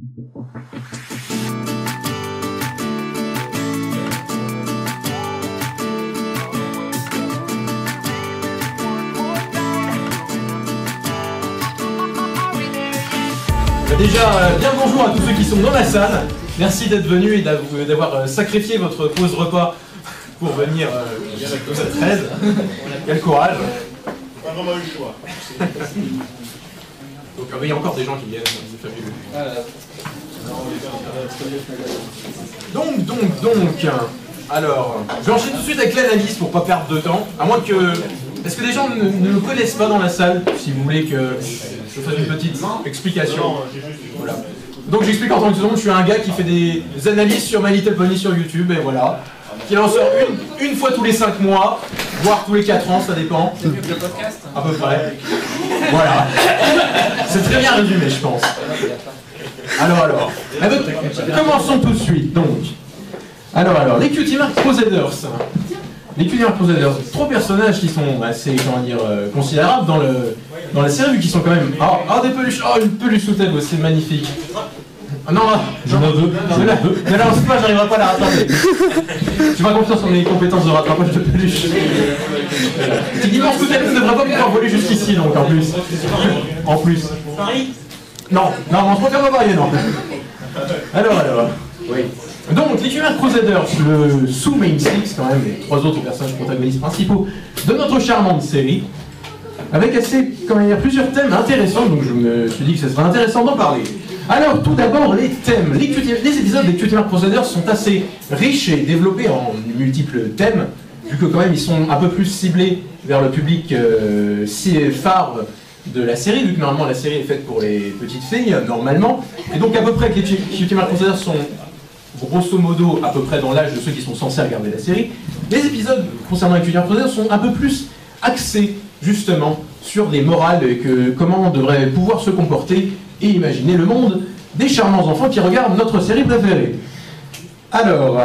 Déjà, bien bonjour à tous ceux qui sont dans la salle. Merci d'être venus et d'avoir sacrifié votre pause repas pour venir comme ça 13. Quel courage. Pas vraiment eu le choix. Donc, il y a encore des gens qui viennent, c'est fabuleux. Donc, alors, je vais enchaîner tout de suite avec l'analyse pour pas perdre de temps, à moins que... Est-ce que des gens ne me connaissent pas dans la salle, si vous voulez que je fasse une petite explication? Voilà. Donc j'explique en tant que seconde, je suis un gars qui fait des analyses sur My Little Pony sur YouTube, et voilà. Qui en sort une fois tous les 5 mois, voire tous les 4 ans, ça dépend. C'est mieux que le podcast? À peu près. Voilà. C'est très bien résumé, je pense. Alors. Commençons tout de suite, donc. Alors, les Cutie Mark Crusaders. Les Cutie Mark Crusaders, 3 personnages qui sont assez, considérables dans la série, vu qu'ils sont quand même... des peluches, une peluche sous tête, c'est magnifique. Non, j'en ai 2. Ne la lance pas, j'arriverai pas à la rattraper. J'ai pas confiance en mes compétences de rattrapage de peluche. Petit dimanche sous tête ne devrait pas pouvoir voler jusqu'ici, donc en plus. Non, on se préfère pas varier, non. Alors. Oui. Donc, les Cutie Mark Crusaders, le sous-main six, quand même, les 3 autres personnages protagonistes principaux de notre charmante série, avec plusieurs thèmes intéressants, donc je me suis dit que ce serait intéressant d'en parler. Alors, tout d'abord, les thèmes. Les épisodes des Cutie Mark Crusaders sont assez riches et développés en multiples thèmes, vu que quand même ils sont un peu plus ciblés vers le public phare de la série, vu que normalement la série est faite pour les petites filles, normalement. Et donc à peu près que les Cutie Mark Crusaders sont grosso modo à peu près dans l'âge de ceux qui sont censés regarder la série. Les épisodes concernant les Cutie Mark Crusaders sont un peu plus axés justement sur des morales et comment on devrait pouvoir se comporter et imaginer le monde des charmants enfants qui regardent notre série préférée. Alors,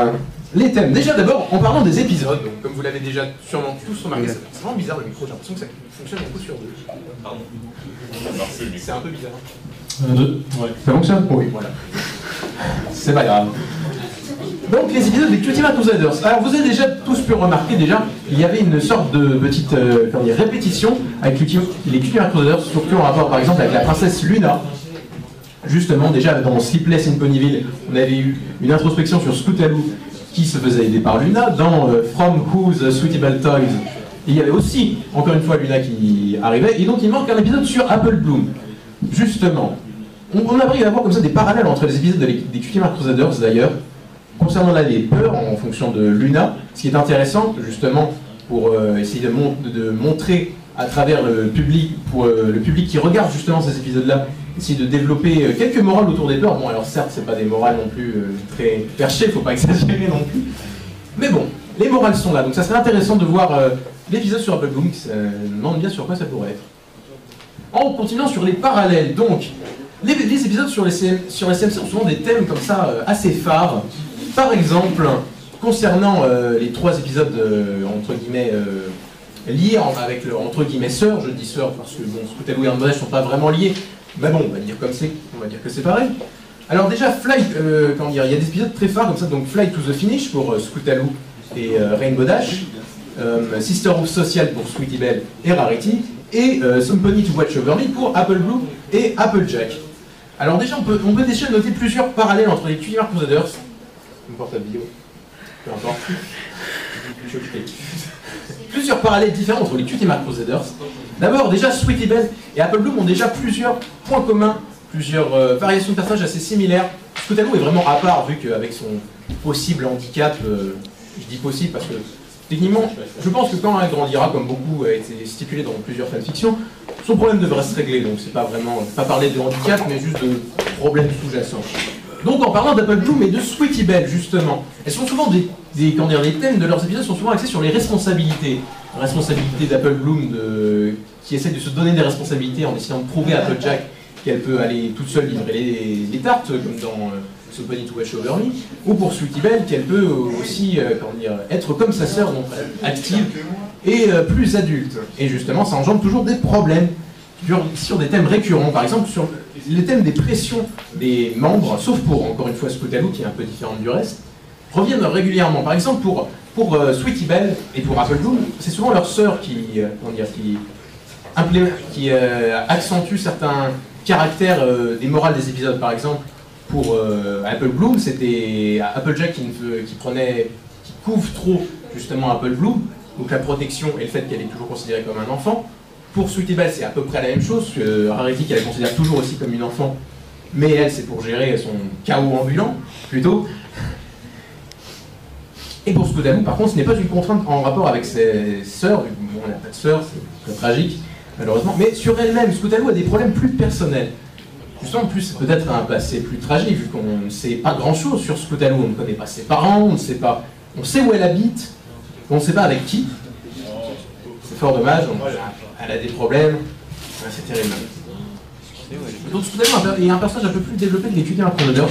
les thèmes. Déjà d'abord, en parlant des épisodes, donc, comme vous l'avez déjà sûrement tous remarqué, c'est vraiment bizarre le micro, j'ai l'impression que ça fonctionne un coup sur 2. Pardon. C'est un peu bizarre. 2. Ouais. Ça fonctionne? Oui, voilà. C'est pas grave. Donc les épisodes des Cutie Mark Crusaders. Alors vous avez déjà tous pu remarquer il y avait une sorte de petite répétition avec les Cutie Mark Crusaders, surtout en rapport par exemple avec la princesse Luna. Justement, déjà dans Sleepless in Ponyville, on avait eu une introspection sur Scootaloo qui se faisait aider par Luna. Dans From Who's Sweetable Toys, il y avait aussi, encore une fois, Luna qui arrivait. Et donc il manque un épisode sur Apple Bloom. Justement, on a pris à voir comme ça des parallèles entre les épisodes des Cutie Mark Crusaders d'ailleurs, concernant là les peurs en fonction de Luna, ce qui est intéressant justement pour essayer de montrer à travers le public, pour le public qui regarde justement ces épisodes-là, essayer de développer quelques morales autour des peurs. Bon, alors certes, c'est pas des morales non plus très perchées, faut pas exagérer non plus. Mais bon, les morales sont là, donc ça serait intéressant de voir l'épisode sur Apple Bloom, qui se demande bien sur quoi ça pourrait être. En continuant sur les parallèles, donc, les épisodes sur les CMC ont souvent des thèmes comme ça assez phares. Par exemple, concernant les 3 épisodes entre guillemets liés avec le entre guillemets sœurs, je dis sœurs parce que bon, Scootaloo et Amber ne sont pas vraiment liés, mais bon, on va dire que c'est pareil. Alors déjà, il y a des épisodes très phares comme ça, donc Fly to the Finish pour Scootaloo et Rainbow Dash, Sister of Social pour Sweetie Belle et Rarity, et Some Pony to Watch Over Me pour Apple Blue et Applejack. Alors déjà, on peut déjà noter plusieurs parallèles entre les Cutie Mark Crusaders. Une portable vidéo. Peu importe. Plusieurs parallèles différents entre les Cutie Mark Crusaders. D'abord, déjà, Sweetie Belle et Apple Bloom ont déjà plusieurs points communs, plusieurs variations de personnages assez similaires. Scootaloo est vraiment à part, vu qu'avec son possible handicap, je dis possible parce que techniquement, je pense que quand elle grandira, comme beaucoup a été stipulé dans plusieurs fanfictions, son problème devrait se régler. Donc c'est pas vraiment, pas parler de handicap, mais juste de problèmes sous-jacents. Donc en parlant d'Apple Bloom et de Sweetie Belle, justement, elles sont souvent les thèmes de leurs épisodes sont souvent axés sur les responsabilités. La responsabilité d'Apple Bloom qui essaie de se donner des responsabilités en essayant de prouver à Applejack qu'elle peut aller toute seule livrer les tartes, comme dans Some Pony to Watch Over Me, ou pour Sweetie Belle qu'elle peut aussi être comme sa sœur, donc active et plus adulte. Et justement, ça engendre toujours des problèmes sur des thèmes récurrents. Par exemple, le thème des pressions des membres, sauf pour, encore une fois, Scootaloo, qui est un peu différente du reste, reviennent régulièrement. Par exemple, pour Sweetie Belle et pour Apple Bloom, c'est souvent leur sœur qui accentue certains caractères des morales des épisodes. Par exemple, pour Apple Bloom, c'était Applejack qui couvre trop justement Apple Bloom, donc la protection et le fait qu'elle est toujours considérée comme un enfant. Pour Sweetie Belle, c'est à peu près la même chose, Rarity qu'elle considère toujours aussi comme une enfant, mais elle, c'est pour gérer son chaos ambulant, plutôt. Et pour Scootaloo, par contre, ce n'est pas une contrainte en rapport avec ses sœurs, bon, on n'a pas de sœurs, c'est très tragique, malheureusement, mais sur elle-même, Scootaloo a des problèmes plus personnels. Justement, en plus, peut-être un passé plus tragique, vu qu'on ne sait pas grand-chose sur Scootaloo, on ne connaît pas ses parents, on sait où elle habite, on ne sait pas avec qui. C'est fort dommage, elle a des problèmes, c'est terrible. Donc Scootaloo est un personnage un peu plus développé que les Cutie Mark Crusaders,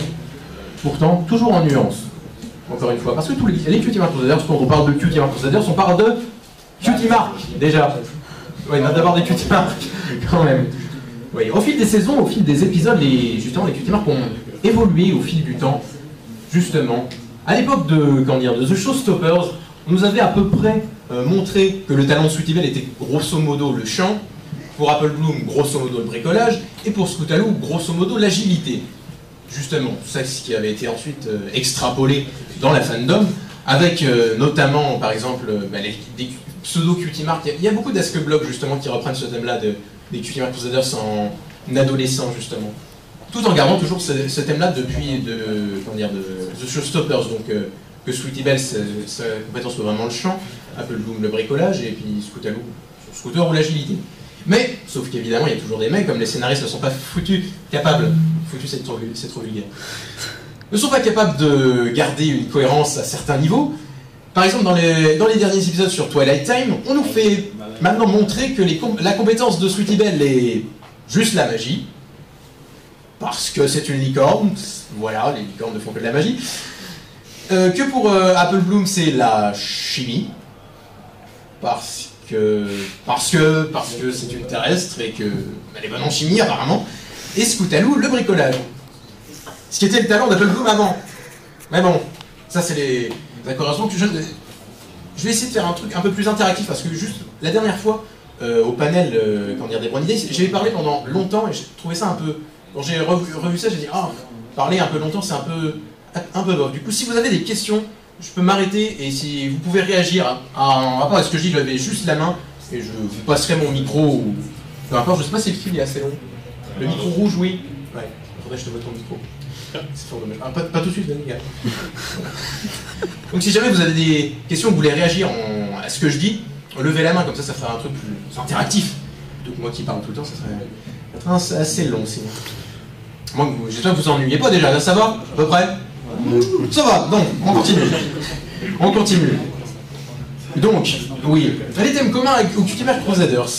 pourtant toujours en nuance. Encore une fois, parce que tous les Cutie Mark Crusaders, quand on parle de Cutie Mark Crusaders, on parle de Cutie Mark, déjà. Oui, on a d'abord des Cutie Mark, quand même. Oui, au fil des saisons, au fil des épisodes, les Cutie Mark ont évolué au fil du temps, justement. À l'époque de The Showstoppers, on nous avait à peu près montré que le talent de Sweetie Belle était grosso modo le chant, pour Apple Bloom, grosso modo le bricolage, et pour Scootaloo, grosso modo l'agilité. Justement, tout ça, ce qui avait été ensuite extrapolé dans la fandom, avec notamment, par exemple, des pseudo-Cutie Mark. Il y a beaucoup d'Ask-Blogs, justement, qui reprennent ce thème-là des Cutie Mark Crusaders en adolescent, justement. Tout en gardant toujours ce thème-là depuis The Showstoppers, donc que Sweetie Belle, sa compétence soit vraiment le chant, Apple Bloom le bricolage, et puis Scootaloo, son scooter ou l'agilité. Mais, sauf qu'évidemment, il y a toujours des mecs, comme les scénaristes ne sont pas capables, c'est trop vulgaire, ne sont pas capables de garder une cohérence à certains niveaux. Par exemple, dans les derniers épisodes sur Twilight Time, on nous fait maintenant montrer que la compétence de Sweetie Belle est juste la magie, parce que c'est une licorne, voilà, les licornes ne font que de la magie. Que pour Apple Bloom, c'est la chimie, parce que c'est une terrestre et qu'elle est bonne en chimie apparemment. Et Scootaloo, le bricolage. Ce qui était le talent d'Apple Bloom avant. Mais bon, ça c'est les accordations que je vais essayer de faire un truc un peu plus interactif parce que juste la dernière fois au panel des Brand Days, j'avais parlé pendant longtemps et j'ai trouvé ça un peu. Quand j'ai revu ça, j'ai dit parler un peu longtemps c'est un peu bof. Du coup, si vous avez des questions, je peux m'arrêter et si vous pouvez réagir en rapport à ce que je dis, je levais juste la main et je vous passerai mon micro ou peu importe, je sais pas si le fil est assez long. Le micro rouge, oui. Ouais, faudrait que je te vote ton micro. C'est fort dommage. Pas tout de suite, les gars. Donc si jamais vous avez des questions, vous voulez réagir à ce que je dis, levez la main, comme ça fera un truc plus interactif. Plutôt que moi qui parle tout le temps, ça serait assez long sinon. J'espère que vous ennuyez pas déjà, là ça va à peu près. Ça va, donc, on continue. On continue. Donc, oui, les thèmes communs aux Cutie Mark Crusaders.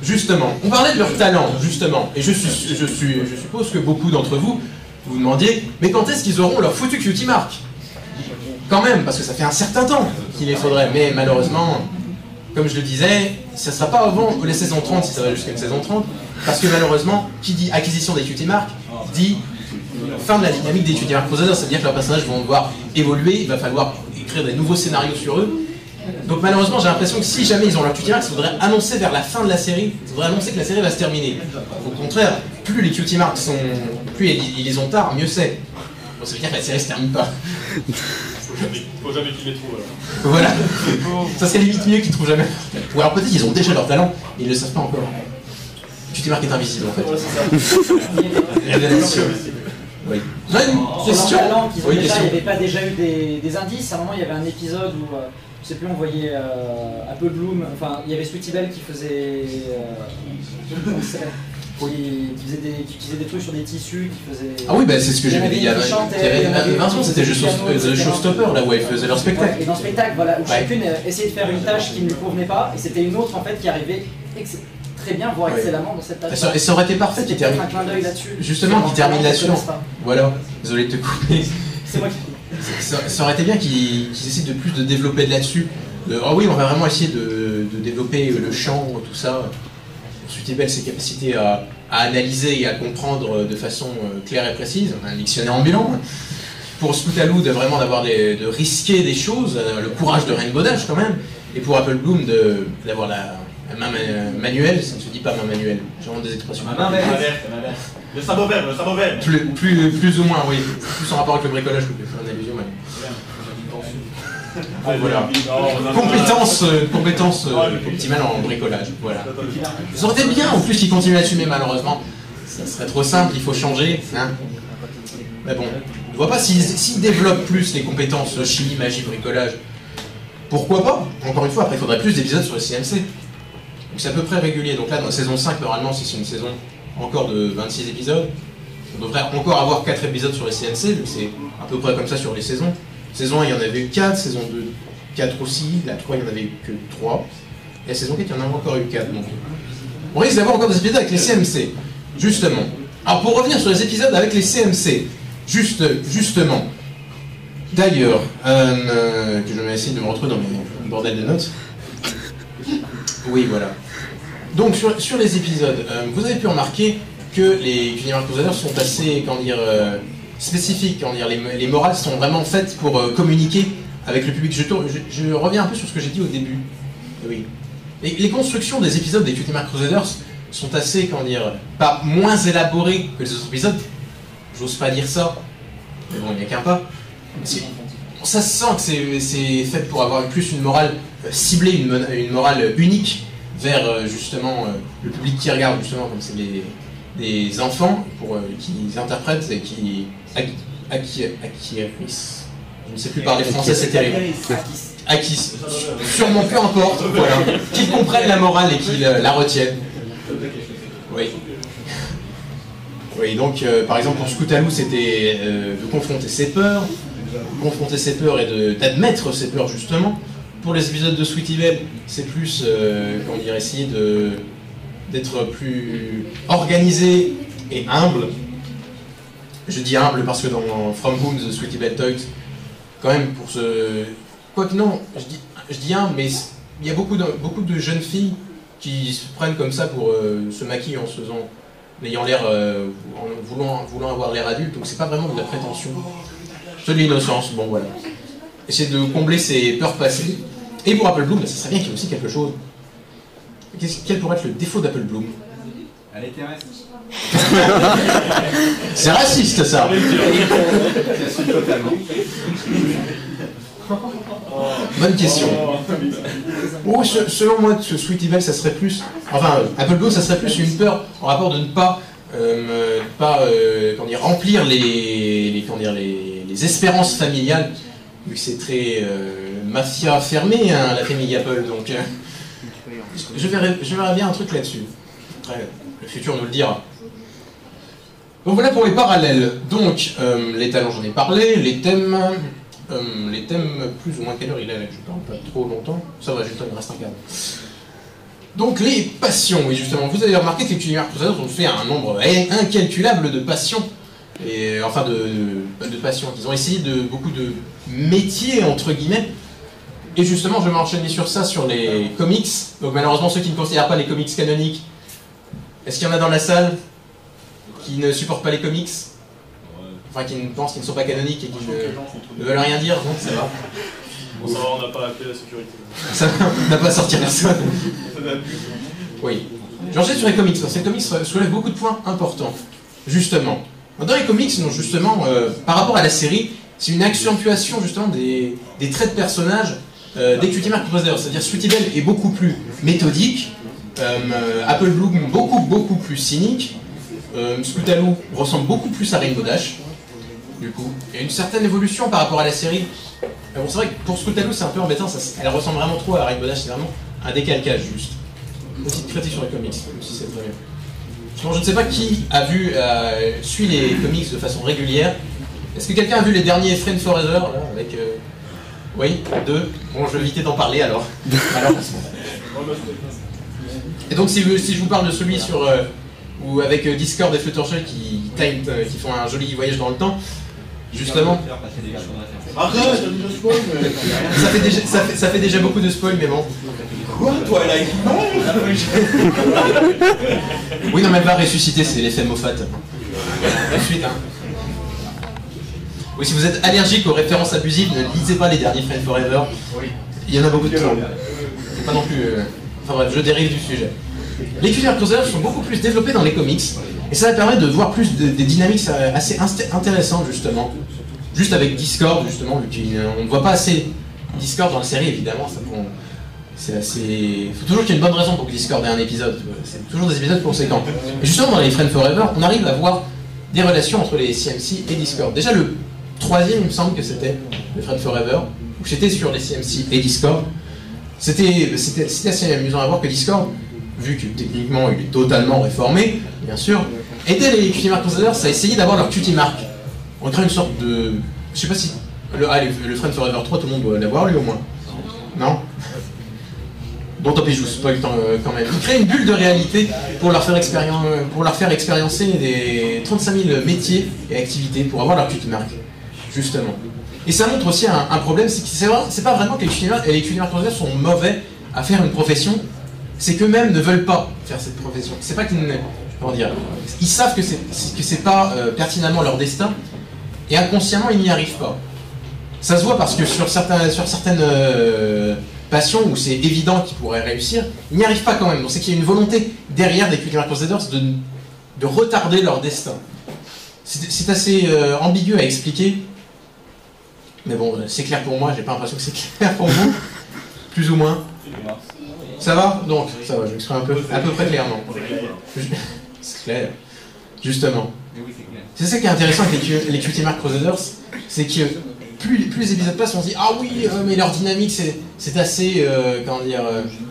Justement, on parlait de leur talent, justement. Et je suppose que beaucoup d'entre vous vous demandiez, mais quand est-ce qu'ils auront leur foutu Cutie Mark? Quand même, parce que ça fait un certain temps qu'il les faudrait. Mais malheureusement, comme je le disais, ça ne sera pas avant les saisons 30, si ça va jusqu'à une saison 30. Parce que malheureusement, qui dit acquisition des Cutie Mark, dit fin de la dynamique des Cutie Mark Crusaders, c'est-à-dire que leurs personnages vont devoir évoluer, il va falloir écrire des nouveaux scénarios sur eux. Donc malheureusement, j'ai l'impression que si jamais ils ont leur Cutie Mark, il faudrait annoncer vers la fin de la série, il faudrait annoncer que la série va se terminer. Au contraire, plus les Cutie Mark plus ils les ont tard, mieux c'est. Bon, ça veut dire que la série se termine pas. Faut jamais qu'ils les trouvent alors. Voilà. Ça c'est limite mieux qu'ils trouvent jamais. Ou alors peut-être qu'ils ont déjà leur talent, et ils ne le savent pas encore. Cutie Mark est invisible en fait. Ouais, c'est ça. Révélation. Oui. Vous avez une question? Oui, il n'y avait pas déjà eu des indices. À un moment, il y avait un épisode où, je sais plus, on voyait Apple Bloom, enfin, il y avait Sweetie Belle qui faisait. Qui utilisait des trucs sur des tissus, qui faisait. Ah oui, bah, c'est ce que j'ai vu. Il y avait 20 ans, c'était The Showstopper, là où ils faisaient leur spectacle. Ouais, et dans le spectacle, voilà, où chacune essayait de faire une tâche qui ne lui convenait pas, et c'était une autre en fait qui arrivait très bien, voire excellemment dans cette tâche. Et ça aurait été parfait qui termine. Un clin d'œil là-dessus. Justement, qui termine là-dessus. Voilà, désolé de te couper. C'est moi qui. Ça aurait été bien qu'ils essaient de plus de développer là-dessus. Ah oui, on va vraiment essayer de développer le chant, tout ça. Sweetie Belle, ses capacités à analyser et à comprendre de façon claire et précise, un dictionnaire ambulant. Pour Scootaloo, de risquer des choses, le courage de Rainbow Dash quand même, et pour Apple Bloom d'avoir la main manuelle, ça ne se dit pas main manuelle, j'ai vraiment des expressions. Main verte. Le sabot vert, Plus ou moins, oui, plus en rapport avec le bricolage que je vais faire une allusion. Donc voilà, compétence optimale en bricolage, voilà. Ça aurait été bien en plus qu'il continue là-dessus, mais malheureusement, ça serait trop simple, il faut changer, hein. Mais bon, je ne vois pas s'il développe plus les compétences chimie, magie, bricolage. Pourquoi pas? Encore une fois, après il faudrait plus d'épisodes sur le CMC. Donc c'est à peu près régulier. Donc là, dans la saison 5, normalement, si c'est une saison encore de 26 épisodes, on devrait encore avoir 4 épisodes sur les CMC, donc c'est à peu près comme ça sur les saisons. Saison 1, il y en avait eu 4, saison 2, 4 aussi, la 3, il n'y en avait eu que 3. Et la saison 4, il y en a encore eu 4. Donc on risque d'avoir encore des épisodes avec les CMC, justement. Alors pour revenir sur les épisodes avec les CMC, justement, d'ailleurs, que je vais essayer de me retrouver dans mon bordel de notes. Oui, voilà. Donc sur les épisodes, vous avez pu remarquer que les Universe Crusaders sont assez, spécifiques, les morales sont vraiment faites pour communiquer avec le public. Je reviens un peu sur ce que j'ai dit au début. Oui. Les constructions des épisodes des Universe Crusaders sont assez, pas moins élaborées que les autres épisodes. J'ose pas dire ça, mais bon, il n'y a qu'un pas. Ça se sent que c'est fait pour avoir plus une morale ciblée, une morale unique vers justement le public qui regarde, justement, comme c'est des enfants qui interprètent et qui acquérissent. Je ne sais plus parler français, c'est terrible. Acquis. Sûrement, peu importe, voilà. Qu'ils comprennent la morale et qu'ils la retiennent. Oui. Oui, donc par exemple pour Scootaloo, c'était de confronter ses peurs, et d'admettre ses peurs justement. Pour les épisodes de Sweetie Belle, c'est plus, essayer d'être plus organisé et humble. Je dis humble parce que dans From Whom the Sweetie Belle Toys, quand même pour quoique non, je dis humble, mais il y a beaucoup de jeunes filles qui se prennent comme ça pour se maquiller en se faisant, ayant l'air, en voulant avoir l'air adulte, donc c'est pas vraiment de la prétention, c'est de l'innocence, bon voilà. Essayer de combler ses peurs passées. Et pour Apple Bloom, ça serait bien qu'il y ait aussi quelque chose. Quel pourrait être le défaut d'Apple Bloom? Elle est terrestre. C'est raciste ça. J'assume totalement. Bonne question. Oh, selon moi, ce Sweetie Belle, ça serait plus... Enfin, Apple Bloom, ça serait plus une peur en rapport de ne pas remplir les espérances familiales, vu que c'est très mafia fermé, hein, la famille Apple, donc je verrai bien un truc là-dessus. Après, le futur nous le dira. Donc voilà pour les parallèles. Donc, les talents, j'en ai parlé, les thèmes plus ou moins, quelle heure il est là, je parle pas trop longtemps, ça va, j'ai le temps, il me reste un quart. Donc les passions, oui justement, vous avez remarqué que les Universe Crusaders ont fait un nombre incalculable de passions, et enfin de passions, ils ont essayé beaucoup de métiers entre guillemets, et justement je vais m'enchaîner sur ça, sur les comics. Donc malheureusement ceux qui ne considèrent pas les comics canoniques, est-ce qu'il y en a dans la salle qui ne supportent pas les comics? Enfin qui pensent qu'ils ne sont pas canoniques et qui ne veulent rien dire, donc ça va. Bon, ça va, on n'a pas appelé la sécurité. Ça n'a pas sorti personne. Oui. J'enchaîne sur les comics, parce que les comics soulèvent beaucoup de points importants. Justement. Dans les comics, justement, par rapport à la série, c'est une accentuation justement des traits de personnages des Universe Crusaders. C'est-à-dire Sweetie Belle est beaucoup plus méthodique, Apple Bloom beaucoup plus cynique, Scootaloo ressemble beaucoup plus à Rainbow Dash. Du coup, il y a une certaine évolution par rapport à la série. Bon, c'est vrai que pour Scootaloo c'est un peu embêtant, elle ressemble vraiment trop à Rainbow Dash, c'est vraiment un décalcage juste. Petite critique sur les comics, même si c'est très bien. Sinon, je ne sais pas qui a suit les comics de façon régulière. Est-ce que quelqu'un a vu les derniers Friends Forever là, avec oui, 2. Bon, je vais éviter d'en parler alors. Et donc si je vous parle de celui ou avec Discord et Fluttershy qui font un joli voyage dans le temps, Justement. Arrête, t'as déjà spoil, mais... Ça fait déjà beaucoup de spoil, mais bon. Quoi, Twilight? Oui, non, mais elle va ressusciter, c'est l'effet Moffat. Ensuite, hein. Oui, si vous êtes allergique aux références abusives, ne lisez pas les derniers Friends Forever. Il y en a beaucoup de trop. C'est pas non plus... Enfin bref, je dérive du sujet. Les Customer Crusaders sont beaucoup plus développés dans les comics, et ça va permettre de voir plus des dynamiques assez intéressantes, justement. Juste avec Discord, justement, vu qu'on ne voit pas assez Discord dans la série, évidemment, ça prend... C'est assez... Il faut toujours qu'il y ait une bonne raison pour que Discord ait un épisode. C'est toujours des épisodes conséquents. Et justement, dans les Friends Forever, on arrive à voir des relations entre les CMC et Discord. Déjà, le troisième, il me semble que c'était le Friends Forever, où c'était sur les CMC et Discord. C'était assez amusant à voir que Discord, vu que techniquement il est totalement réformé, bien sûr, aidait les Cutie Mark Crusaders à essayer d'avoir leur Cutie Mark. On crée une sorte de... Je sais pas si... le Friends Forever 3, tout le monde doit l'avoir, lui, au moins. Non? Bon, tant pis, je vous spoil quand même. Ils créent une bulle de réalité pour leur faire expériencer des 35 000 métiers et activités pour avoir leur Cutie Mark, justement. Et ça montre aussi un problème, c'est pas vraiment que les Cutie Mark Crusaders sont mauvais à faire une profession, c'est qu'eux-mêmes ne veulent pas faire cette profession. C'est pas qu'ils... Comment dire? Ils savent que c'est pas pertinemment leur destin, et inconsciemment, ils n'y arrivent pas. Ça se voit parce que sur certaines passions où c'est évident qu'ils pourraient réussir, ils n'y arrivent pas quand même. Donc c'est qu'il y a une volonté derrière des Cutie Mark Crusaders de retarder leur destin. C'est assez ambigu à expliquer, mais bon, c'est clair pour moi, j'ai pas l'impression que c'est clair pour vous, plus ou moins. Ça va? Donc, ça va, je m'exprime à peu près clairement. C'est clair, justement. C'est ça qui est intéressant avec les Cutie Mark Crusaders, c'est que plus les épisodes passent, on se dit ah oui, mais leur dynamique c'est assez, comment dire,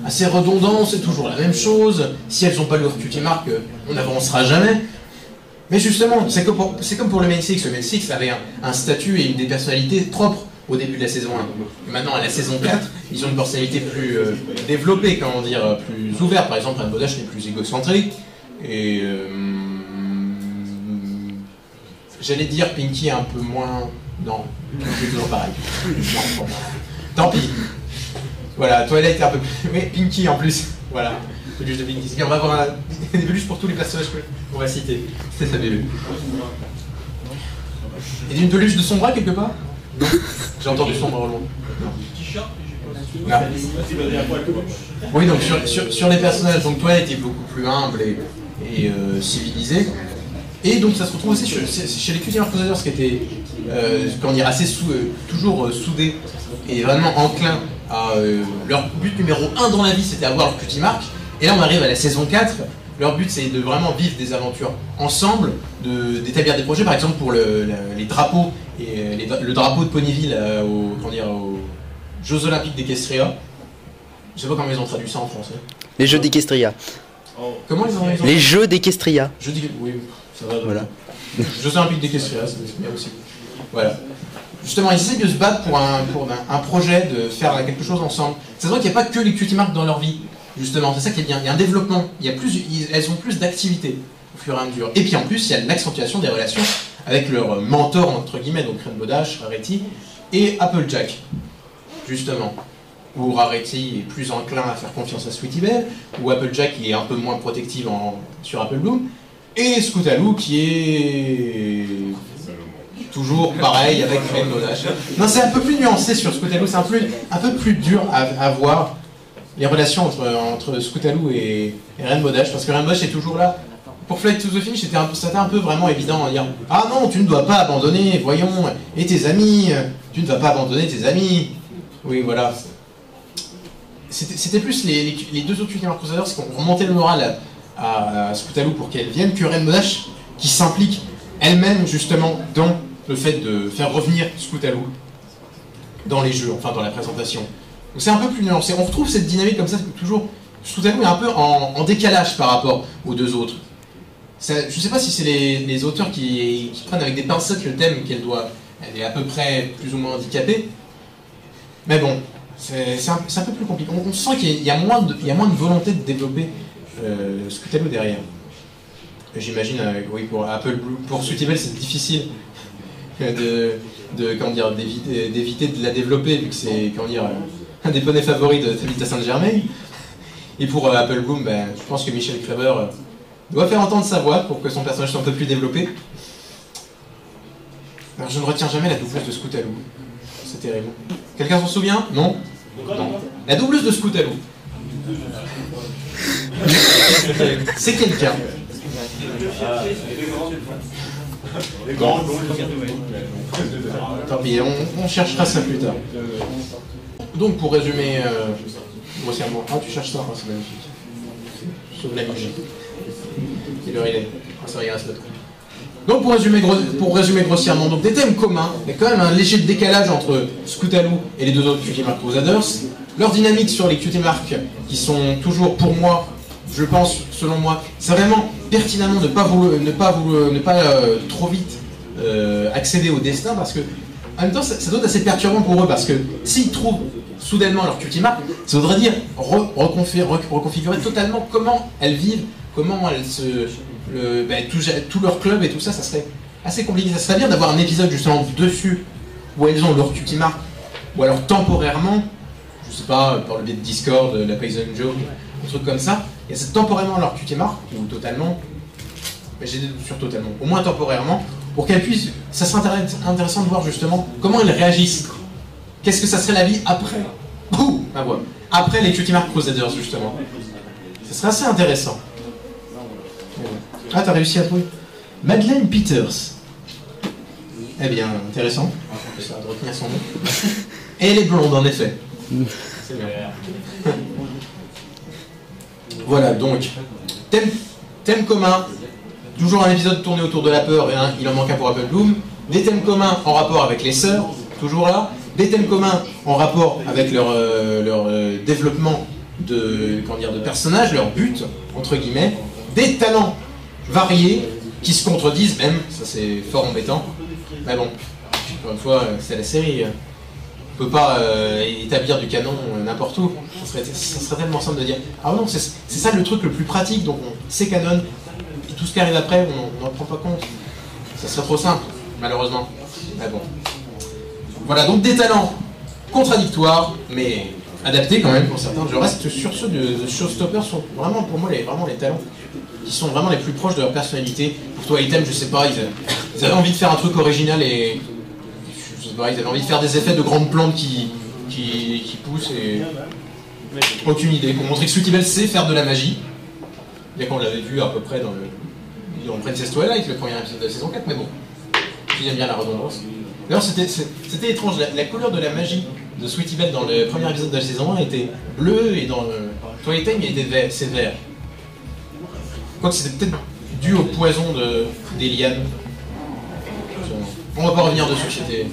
assez redondant, c'est toujours la même chose. Si elles n'ont pas leur Cutie Mark, on n'avancera jamais. Mais justement, c'est comme pour le Main Six. Le Main Six avait un statut et des personnalités propres au début de la saison 1. Maintenant, à la saison 4, ils ont une personnalité plus développée, comment dire, plus ouverte. Par exemple, Rain Bodash est plus égocentrique. Et j'allais dire Pinky un peu moins... Non, c'est toujours pareil. Non, tant pis. Voilà, Twilight est un peu plus... Oui, Pinky en plus. Voilà. Peluche de Pinky. On va avoir des peluches pour tous les personnages qu'on va citer. C'était fabuleux. Et une peluche de son bras quelque part? Non. J'ai entendu son bras au loin. Non. Oui, donc sur les personnages, donc Twilight est beaucoup plus humble et civilisé. Et donc ça se retrouve aussi chez les Cutie Mark Crusaders qui étaient comment dire, assez toujours soudés et vraiment enclins à leur but numéro 1 dans la vie, c'était avoir leur Cutie Mark. Et là on arrive à la saison 4, leur but c'est de vraiment vivre des aventures ensemble, d'établir des projets, par exemple pour les drapeaux, et le drapeau de Ponyville aux Jeux Olympiques d'Equestria. Je sais pas comment ils ont traduit ça en français. Les Jeux d'Equestria. Comment ils ont Les Jeux d'Equestria. Oui, ça va. Voilà. Jeux Olympiques d'Equestria, c'est bien aussi. Voilà. Justement, ils essaient de se battre pour un projet, de faire quelque chose ensemble. Ça se voit qu'il n'y a pas que les Cutie Mark dans leur vie. Justement, c'est ça qui est bien. Il y a un développement, elles ont plus d'activités au fur et à mesure. Et puis en plus, il y a l'accentuation des relations avec leur mentor, entre guillemets, donc Rain Bodash, Rarity, et Applejack, justement. Où Rarity est plus enclin à faire confiance à Sweetie Belle, où Applejack est un peu moins protective sur Apple Bloom, et Scootaloo qui est toujours pareil avec Rain Bodash. Non, c'est un peu plus nuancé sur Scootaloo, c'est un peu plus dur à voir. Les relations entre Scootaloo et Rain Bodash, parce que Rain Bodash est toujours là. Pour Flight to the Finish, c'était un peu vraiment évident à dire « Ah non, tu ne dois pas abandonner, voyons, et tes amis, tu ne vas pas abandonner tes amis. » Oui, voilà. C'était plus les deux autres Cutie Mark Crusaders qui ont remonté le moral à Scootaloo pour qu'elle vienne, que Rain Bodash qui s'implique elle-même justement dans le fait de faire revenir Scootaloo dans les jeux, enfin dans la présentation. Donc c'est un peu plus nuancé. On retrouve cette dynamique comme ça, toujours. Scootaloo est un peu en décalage par rapport aux deux autres. Je ne sais pas si c'est les auteurs qui prennent avec des pincettes le thème elle est à peu près plus ou moins handicapée. Mais bon, c'est un peu plus compliqué. On sent qu'il y a moins de volonté de développer Scootaloo derrière. J'imagine, oui, pour Sweetie Belle c'est difficile. comment dire, d'éviter de la développer, vu que c'est, comment dire, un des poneys favoris de Tabitha Saint-Germain. Et pour Apple Bloom, ben, je pense que Michel Kreber doit faire entendre sa voix pour que son personnage soit un peu plus développé. Alors, je ne retiens jamais la doubleuse de Scootaloo. C'est terrible. Quelqu'un s'en souvient? Non? Non. La doubleuse de Scootaloo. C'est quelqu'un. Tant pis, on cherchera ça plus tard. Donc pour résumer grossièrement, tu cherches ça, c'est magnifique. Sauve la musique. Quelle heure il est? Ça va, il reste le truc. Donc pour résumer grossièrement, donc des thèmes communs, il y a quand même un léger décalage entre Scootaloo et les deux autres Cutie Mark Crusaders. Leur dynamique sur les Cutie Mark, qui sont toujours pour moi, je pense, selon moi, c'est vraiment pertinemment de ne pas trop vite accéder au destin, parce que en même temps ça doit être assez perturbant pour eux, parce que s'ils trouvent soudainement leur Cutie Mark, ça voudrait dire reconfigurer totalement comment elles vivent, comment elles tout leur club et tout ça, ça serait assez compliqué. Ça serait bien d'avoir un épisode justement dessus où elles ont leur Cutie Mark, ou alors temporairement, je sais pas, par le biais de Discord, la Poison Joke, un truc comme ça, et c'est temporairement leur Cutie Mark, ou totalement, mais j'ai des doutes sur totalement, au moins temporairement, pour qu'elles puissent, ça serait intéressant de voir justement comment elles réagissent. Qu'est-ce que ça serait la vie après? Ouh, ma voix. Après les Cutie Mark Crusaders justement. Ça serait assez intéressant. Ah, t'as réussi à trouver Madeleine Peters. Eh bien, intéressant. Ça va retenir son nom. Et elle est blonde, en effet. C'est bien. Voilà, donc, thème commun. Toujours un épisode tourné autour de la peur, et il en manque un pour Apple Bloom. Des thèmes communs en rapport avec les sœurs, toujours là. Des thèmes communs en rapport avec leur développement de personnages, leur but, entre guillemets. Des talents variés qui se contredisent même, ça c'est fort embêtant. Mais bon, encore une fois, c'est la série. On peut pas établir du canon n'importe où. Ça serait tellement simple de dire ah non, c'est ça le truc le plus pratique, donc c'est canon, et tout ce qui arrive après, on n'en prend pas compte. Ça serait trop simple, malheureusement. Mais bon. Voilà, donc des talents contradictoires, mais adaptés quand même pour certains. Je reste sur ceux de Showstopper, sont vraiment pour moi les talents qui sont vraiment les plus proches de leur personnalité. Pour toi, Item, je sais pas, ils avaient envie de faire un truc original et je sais pas, ils avaient envie de faire des effets de grandes plantes qui poussent et aucune idée. Pour montrer que Sweetie Belle sait faire de la magie, bien qu'on l'avait vu à peu près dans Princess Twilight, le premier épisode de la saison 4, mais bon, j'aime bien la redondance. D'ailleurs, c'était étrange, la couleur de la magie de Sweetie Belle dans le premier épisode de la saison 1 était bleue et dans Twilight Time il était vert, c'est vert. Quoique c'était peut-être dû au poison des lianes. On va pas revenir dessus, c'était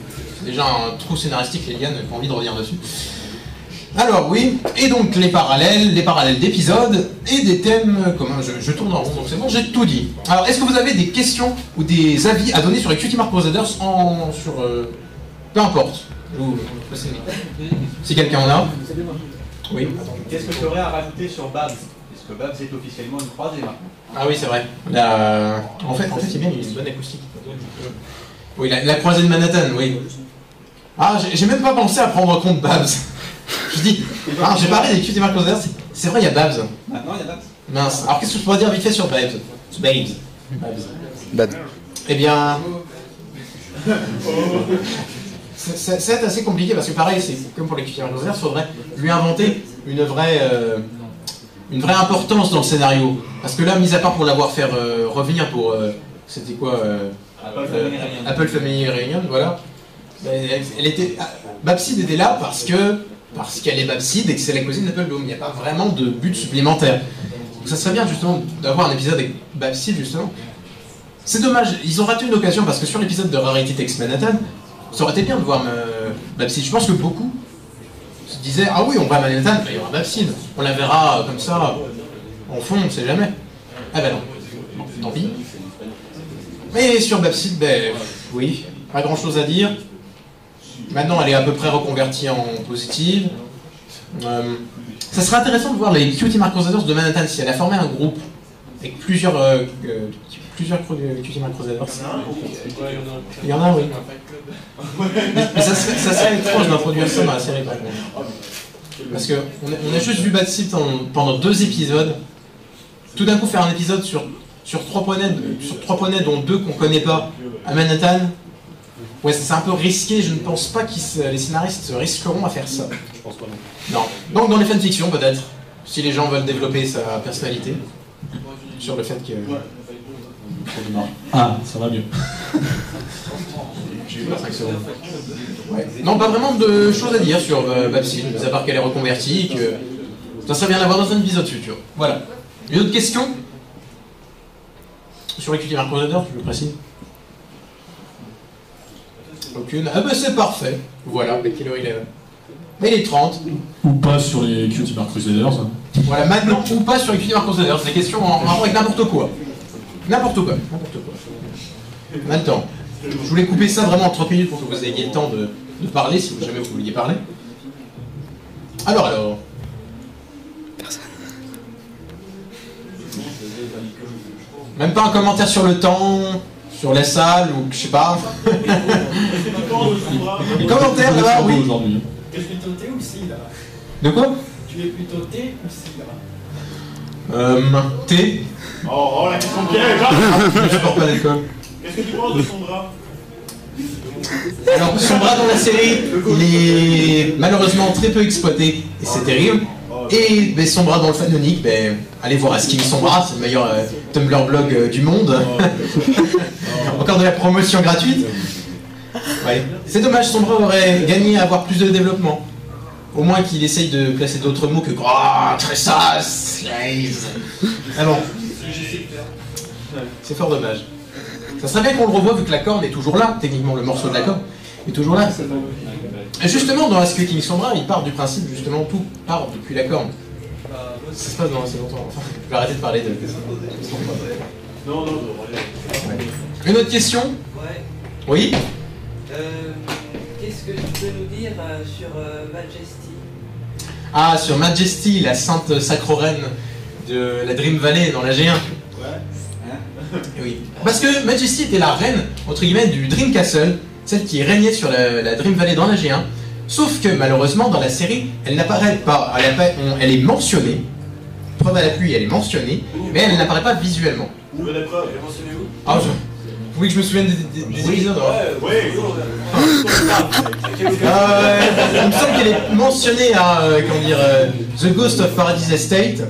déjà un trou scénaristique, les lianes, j'ai pas envie de revenir dessus. Alors oui, et donc les parallèles d'épisodes et des thèmes communs. Je tourne en rond, donc c'est bon, j'ai tout dit. Alors, est-ce que vous avez des questions ou des avis à donner sur les Cutie Mark Crusaders peu importe. Si quelqu'un en a. Oui. Qu'est-ce que tu aurais à rajouter sur Babs? Est-ce que Babs est officiellement une croisée maintenant? Ah oui, c'est vrai. En fait, c'est bien, il y a une bonne acoustique. Oui, la croisée de Manhattan, oui. Ah, j'ai même pas pensé à prendre en compte Babs. Je dis, j'ai parlé des Cutie Mark Crusaders, c'est vrai, il y a Babs. Maintenant, il y a Babs. Mince. Alors, qu'est-ce que je pourrais dire vite fait sur Babs? Babs. Eh bien... c'est assez compliqué parce que pareil, c'est comme pour les Cutie Mark Crusaders, il faudrait lui inventer une vraie importance dans le scénario. Parce que là, mis à part pour l'avoir fait revenir pour... c'était quoi Apple Family Reunion, voilà. Babsid était là parce qu'elle est Babsid et que c'est la cousine d'Apple Bloom. Il n'y a pas vraiment de but supplémentaire. Donc ça serait bien justement d'avoir un épisode avec Babsid justement. C'est dommage, ils ont raté une occasion parce que sur l'épisode de Rarity Takes Manhattan, ça aurait été bien de voir Babsid. Je pense que beaucoup se disaient ah oui, on va à Manhattan, il y aura Babsid. On la verra comme ça en fond, on ne sait jamais. Ah ben non, tant pis. Mais sur Babsid, oui, pas grand chose à dire. Maintenant, elle est à peu près reconvertie en positive. Ça serait intéressant de voir les Cutie Mark Crusaders de Manhattan si elle a formé un groupe avec plusieurs plusieurs Cutie-Mark Crusaders. Il y en a, oui. Mais ça serait étrange d'introduire ça dans la série, par contre. Parce qu'on a juste vu Bad Seed pendant 2 épisodes. Tout d'un coup, faire un épisode sur 3 poneys, dont 2 qu'on connaît pas, à Manhattan. Ouais, c'est un peu risqué, je ne pense pas que les scénaristes se risqueront à faire ça. Je pense pas non. Non. Donc dans les fanfictions, peut-être, si les gens veulent développer sa personnalité, sur le fait que... Ah, ça va mieux. J'ai eu 5 secondes. Ouais. Non, pas vraiment de choses à dire sur Babsy, à part qu'elle est reconvertie, que ça serait bien d'avoir dans un épisode futur. Voilà. Une autre question sur les Cutie-Mark Crusaders, je le précise. Aucune. Ah bah c'est parfait. Voilà, mais quelle heure il est là? Mais il est 30. Ou pas sur les Cutie-Mark Crusaders. Hein. Voilà, maintenant ou pas sur les Cutie-Mark Crusaders. C'est des questions en rapport avec n'importe quoi. N'importe quoi. Maintenant, je voulais couper ça vraiment en 30 minutes pour que vous ayez le temps de parler, si jamais vous vouliez parler. Alors. Même pas un commentaire sur le temps, sur la salle, ou je sais pas. Les commentaires là-bas, oui. Est-ce que plutôt thé ou cidre? De quoi? Tu es plutôt thé ou cidre? Thé. Oh, la question piège, hein. Je ne supporte pas d'alcool. Qu'est-ce que tu penses de Sombra? Alors, Sombra dans la série, il est malheureusement très peu exploité, et c'est terrible. Et ben, Sombra dans le fanonique, ben, allez voir Asking Sombra, c'est le meilleur Tumblr blog du monde. Encore de la promotion gratuite. Ouais. C'est dommage, Sombra aurait gagné à avoir plus de développement. Au moins qu'il essaye de placer d'autres mots que Tressas, ah bon. C'est fort dommage. Ça serait bien qu'on le revoie vu que la corne est toujours là, techniquement le morceau de la corne est toujours là. Et justement, dans Ask King Sombra, il part du principe, justement, tout part depuis la corne. Ça se passe dans assez longtemps. Enfin, je vais arrêter de parler de... Non. Ouais. Une autre question? Ouais. Oui? Qu'est-ce que tu peux nous dire sur Majesty? Ah, sur Majesty, la sainte sacro-reine de la Dream Valley dans la G1. Ouais. Oui. Parce que Majesty était la reine, entre guillemets, du Dream Castle, celle qui régnait sur la Dream Valley dans la G1. Sauf que malheureusement, dans la série, elle n'apparaît pas. Elle est mentionnée. Preuve à la pluie, elle est mentionnée, mais elle n'apparaît pas visuellement. Où est la preuve? Ah, vous voulez que je me souvienne des épisodes? Ouais. Il me semble qu'elle est mentionnée à The Ghost of Paradise Estate.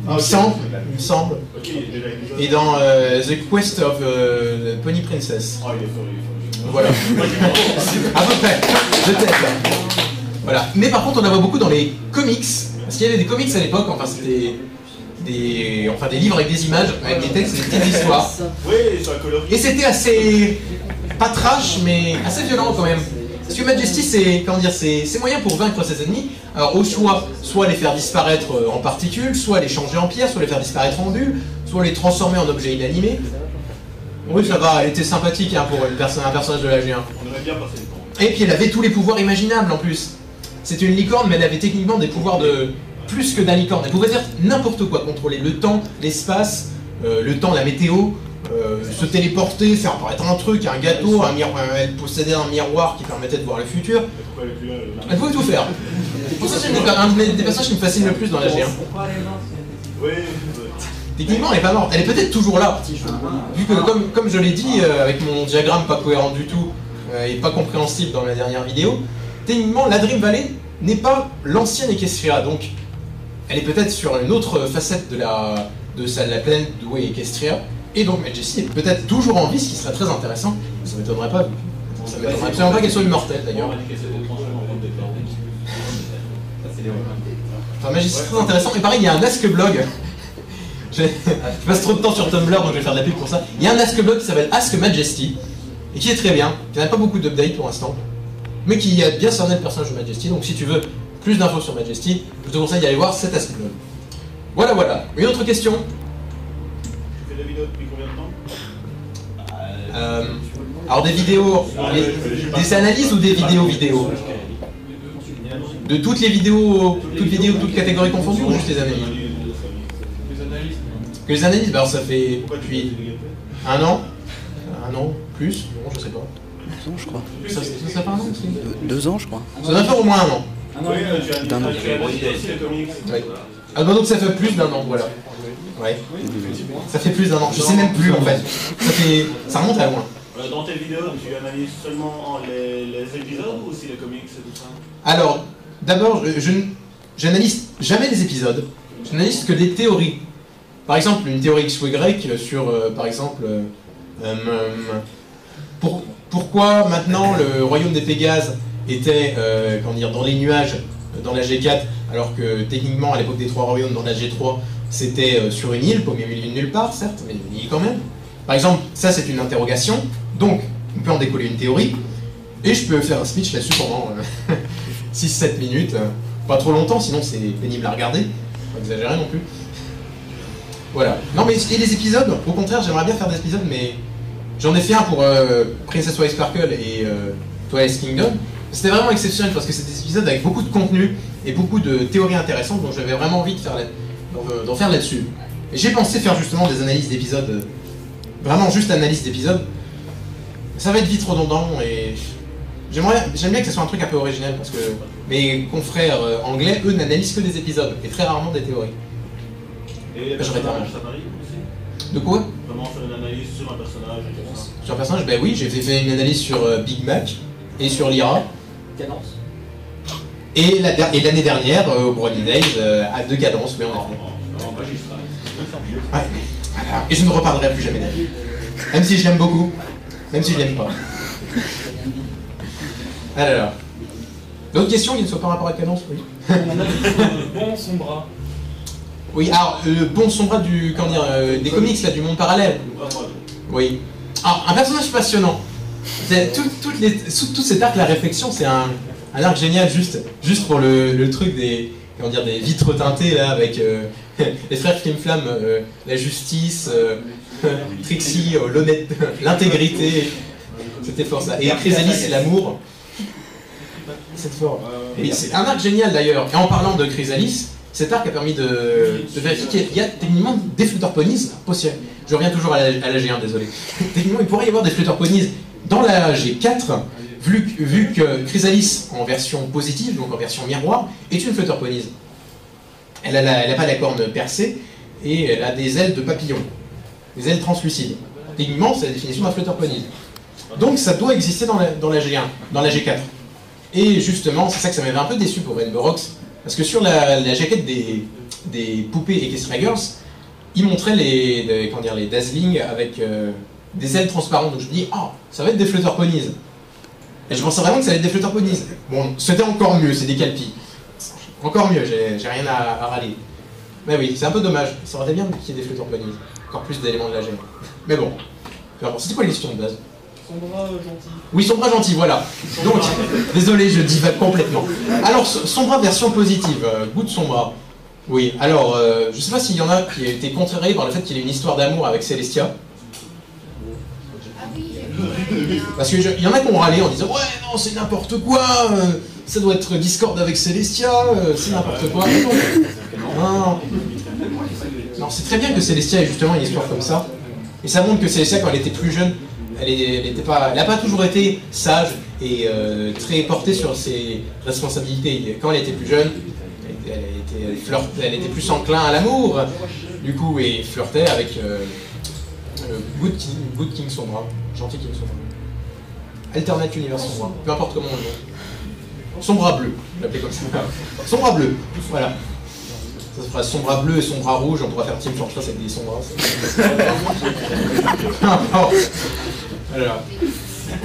Il me semble. Et dans The Quest of Pony Princess. Oh, il est fort. Voilà. À peu près. Peut-être. Voilà. Mais par contre, on la voit beaucoup dans les comics. Parce qu'il y avait des comics à l'époque, enfin c'était des livres avec des images, avec des textes et des petites histoires. Oui, sur la colorie. Et c'était assez... pas trash, mais assez violent quand même. Parce que Majesty, c'est moyen pour vaincre ses ennemis. Alors au choix, soit les faire disparaître en particules, soit les changer en pierre, soit les faire disparaître en bulles, soit les transformer en objets inanimés. Oui, ça va, elle était sympathique hein, pour un personnage de la G1. On aurait bien passé le temps. Et puis elle avait tous les pouvoirs imaginables en plus. C'était une licorne, mais elle avait techniquement des pouvoirs de... plus que d'un licorne. Elle pouvait faire n'importe quoi, contrôler le temps, l'espace, le temps, la météo, se téléporter, faire apparaître un truc, un gâteau, elle possédait un miroir qui permettait de voir le futur. Pourquoi elle est plus là? Elle pouvait tout faire. Pour ça, c'est un des personnages qui me fascine le plus dans la G1. Pourquoi les gens Oui. Techniquement, elle est pas morte. Elle est peut-être toujours là. Vu que, comme je l'ai dit, avec mon diagramme pas cohérent du tout et pas compréhensible dans la dernière vidéo, techniquement, la Dream Valley n'est pas l'ancienne Equestria. Donc, elle est peut-être sur une autre facette de la planète d'où est Equestria. Et donc, Majesty est peut-être toujours en vie, ce qui serait très intéressant. Ça m'étonnerait pas. Ça m'étonnerait absolument pas qu'elle soit immortelle d'ailleurs. Enfin, Majesty, c'est très intéressant. Et pareil, il y a un Ask Blog. Je passe trop de temps sur Tumblr, donc je vais faire de la pub pour ça. Il y a un Ask Blog qui s'appelle Ask Majesty, et qui est très bien. Il n'y a pas beaucoup d'updates pour l'instant, mais qui a bien cerné le personnage de Majesty. Donc si tu veux plus d'infos sur Majesty, je te conseille d'aller voir cet Ask Blog. Voilà. Une autre question? Tu fais la vidéo depuis combien de temps? Alors des vidéos, des analyses ou des vidéos? De toutes les vidéos, toutes catégories confondues ou juste les analyses? Que les analyses, bah alors ça fait depuis... Un an? Un an? Plus? Non, je sais pas. 2 ans, je crois. Ça fait pas un an aussi? 2 ans, je crois. Ça doit faire au moins un an. Oui, tu as D'un an. aussi les comics. Oui. Ah bah donc ça fait plus d'un an, voilà. Ouais. Ça fait plus d'un an. Je sais même plus en fait. Ça remonte à loin. Dans tes vidéos, tu analyses seulement les épisodes ou aussi les comics et tout ça? Alors, d'abord, je n'analyse jamais les épisodes. Je n'analyse que des théories. Par exemple, une théorie X ou Y sur, par exemple, pourquoi maintenant le royaume des Pégases était comment dire, dans les nuages dans la G4, alors que techniquement à l'époque des 3 royaumes dans la G3, c'était sur une île, paumé au milieu de nulle part, certes, mais une île quand même. Par exemple, ça c'est une interrogation, donc on peut en décoller une théorie, et je peux faire un speech là-dessus pendant 6-7 minutes, pas trop longtemps, sinon c'est pénible à regarder, pas exagérer non plus. Voilà. Non mais et les épisodes, au contraire, j'aimerais bien faire des épisodes, mais j'en ai fait un pour Princess White Sparkle et Twilight Kingdom. C'était vraiment exceptionnel parce que c'était des épisodes avec beaucoup de contenu et beaucoup de théories intéressantes, donc j'avais vraiment envie de faire d'en faire là-dessus. Et j'ai pensé faire justement des analyses d'épisodes, vraiment juste analyse d'épisodes. Ça va être vite redondant et j'aime bien que ce soit un truc un peu original parce que mes confrères anglais, eux, n'analysent que des épisodes et très rarement des théories. Et les personnages, ça t'arrive aussi? De quoi? Comment faire une analyse sur un personnage et tout ça? Sur un personnage, ben oui, j'ai fait une analyse sur Big Mac et sur Lyra. Cadence. Et l'année dernière, au Brony Days, à 2 cadences, mais on en fait. Ouais. Voilà. Et je ne reparlerai plus jamais d'elle. Même si je l'aime beaucoup, même si je l'aime pas. Alors, d'autres questions qui ne soient pas en rapport à cadence? Oui. Bon, son bras. Oui, alors, le bon sombra du, comment dire, des comics, là, du monde parallèle. Oui. Alors, un personnage passionnant. Tout cet arc, la réflexion, c'est un arc génial, juste pour le truc des, comment dire, des vitres teintées, là, avec les frères Flim-Flam, la justice, Trixie, l'honnêteté, l'intégrité. C'était fort, ça. Et Chrysalis, c'est l'amour. C'est fort. Et c'est un arc génial, d'ailleurs. Et en parlant de Chrysalis, cet arc a permis de vérifier qu'il y a techniquement des flutter ponies possibles. Je reviens toujours à la G1, désolé. Techniquement, il pourrait y avoir des flutter ponies dans la G4, vu que Chrysalis, en version positive, donc en version miroir, est une flutter ponies. Elle n'a pas la corne percée, et elle a des ailes de papillon, des ailes translucides. Techniquement, c'est la définition d'un flutter ponies. Donc ça doit exister dans la G1, dans la G4. Et justement, c'est ça que ça m'avait un peu déçu pour Rainbow Rocks, parce que sur la jaquette des poupées Equestria Girls, ils montraient les Dazzling avec des ailes transparentes. Donc je me dis, ah, ça va être des flutter ponies. Et je pensais vraiment que ça allait être des flutter ponies. Bon, c'était encore mieux, c'est des calpis. Encore mieux, j'ai rien à râler. Mais oui, c'est un peu dommage. Ça aurait été bien qu'il y ait des flutter ponies. Encore plus d'éléments de la gêne. Mais bon. Alors, c'était quoi les questions de base? Son bras gentil. Oui, son bras gentil, voilà. Donc, désolé, je divague complètement. Alors, son bras version positive, goût de son bras. Oui, alors, je sais pas s'il y en a qui a été contrarié par le fait qu'il y ait une histoire d'amour avec Celestia. Parce qu'il y en a qui ont râlé en disant « Ouais, non, c'est n'importe quoi, ça doit être Discord avec Celestia, c'est n'importe quoi. » Non, non, c'est très bien que Celestia ait justement une histoire comme ça. Et ça montre que Celestia, quand elle était plus jeune, elle n'a pas toujours été sage et très portée sur ses responsabilités. Quand elle était plus jeune, elle était plus enclin à l'amour, du coup, et flirtait avec Good King Sombra, gentil King Sombra. Alternate Univers Sombra, peu importe comment on le dit. Sombra bleu, je l'appelais comme ça. Sombra bleu, voilà. Ça se fera Sombra bleu et Sombra rouge, on pourra faire Team Fortress avec des Sombras. Alors,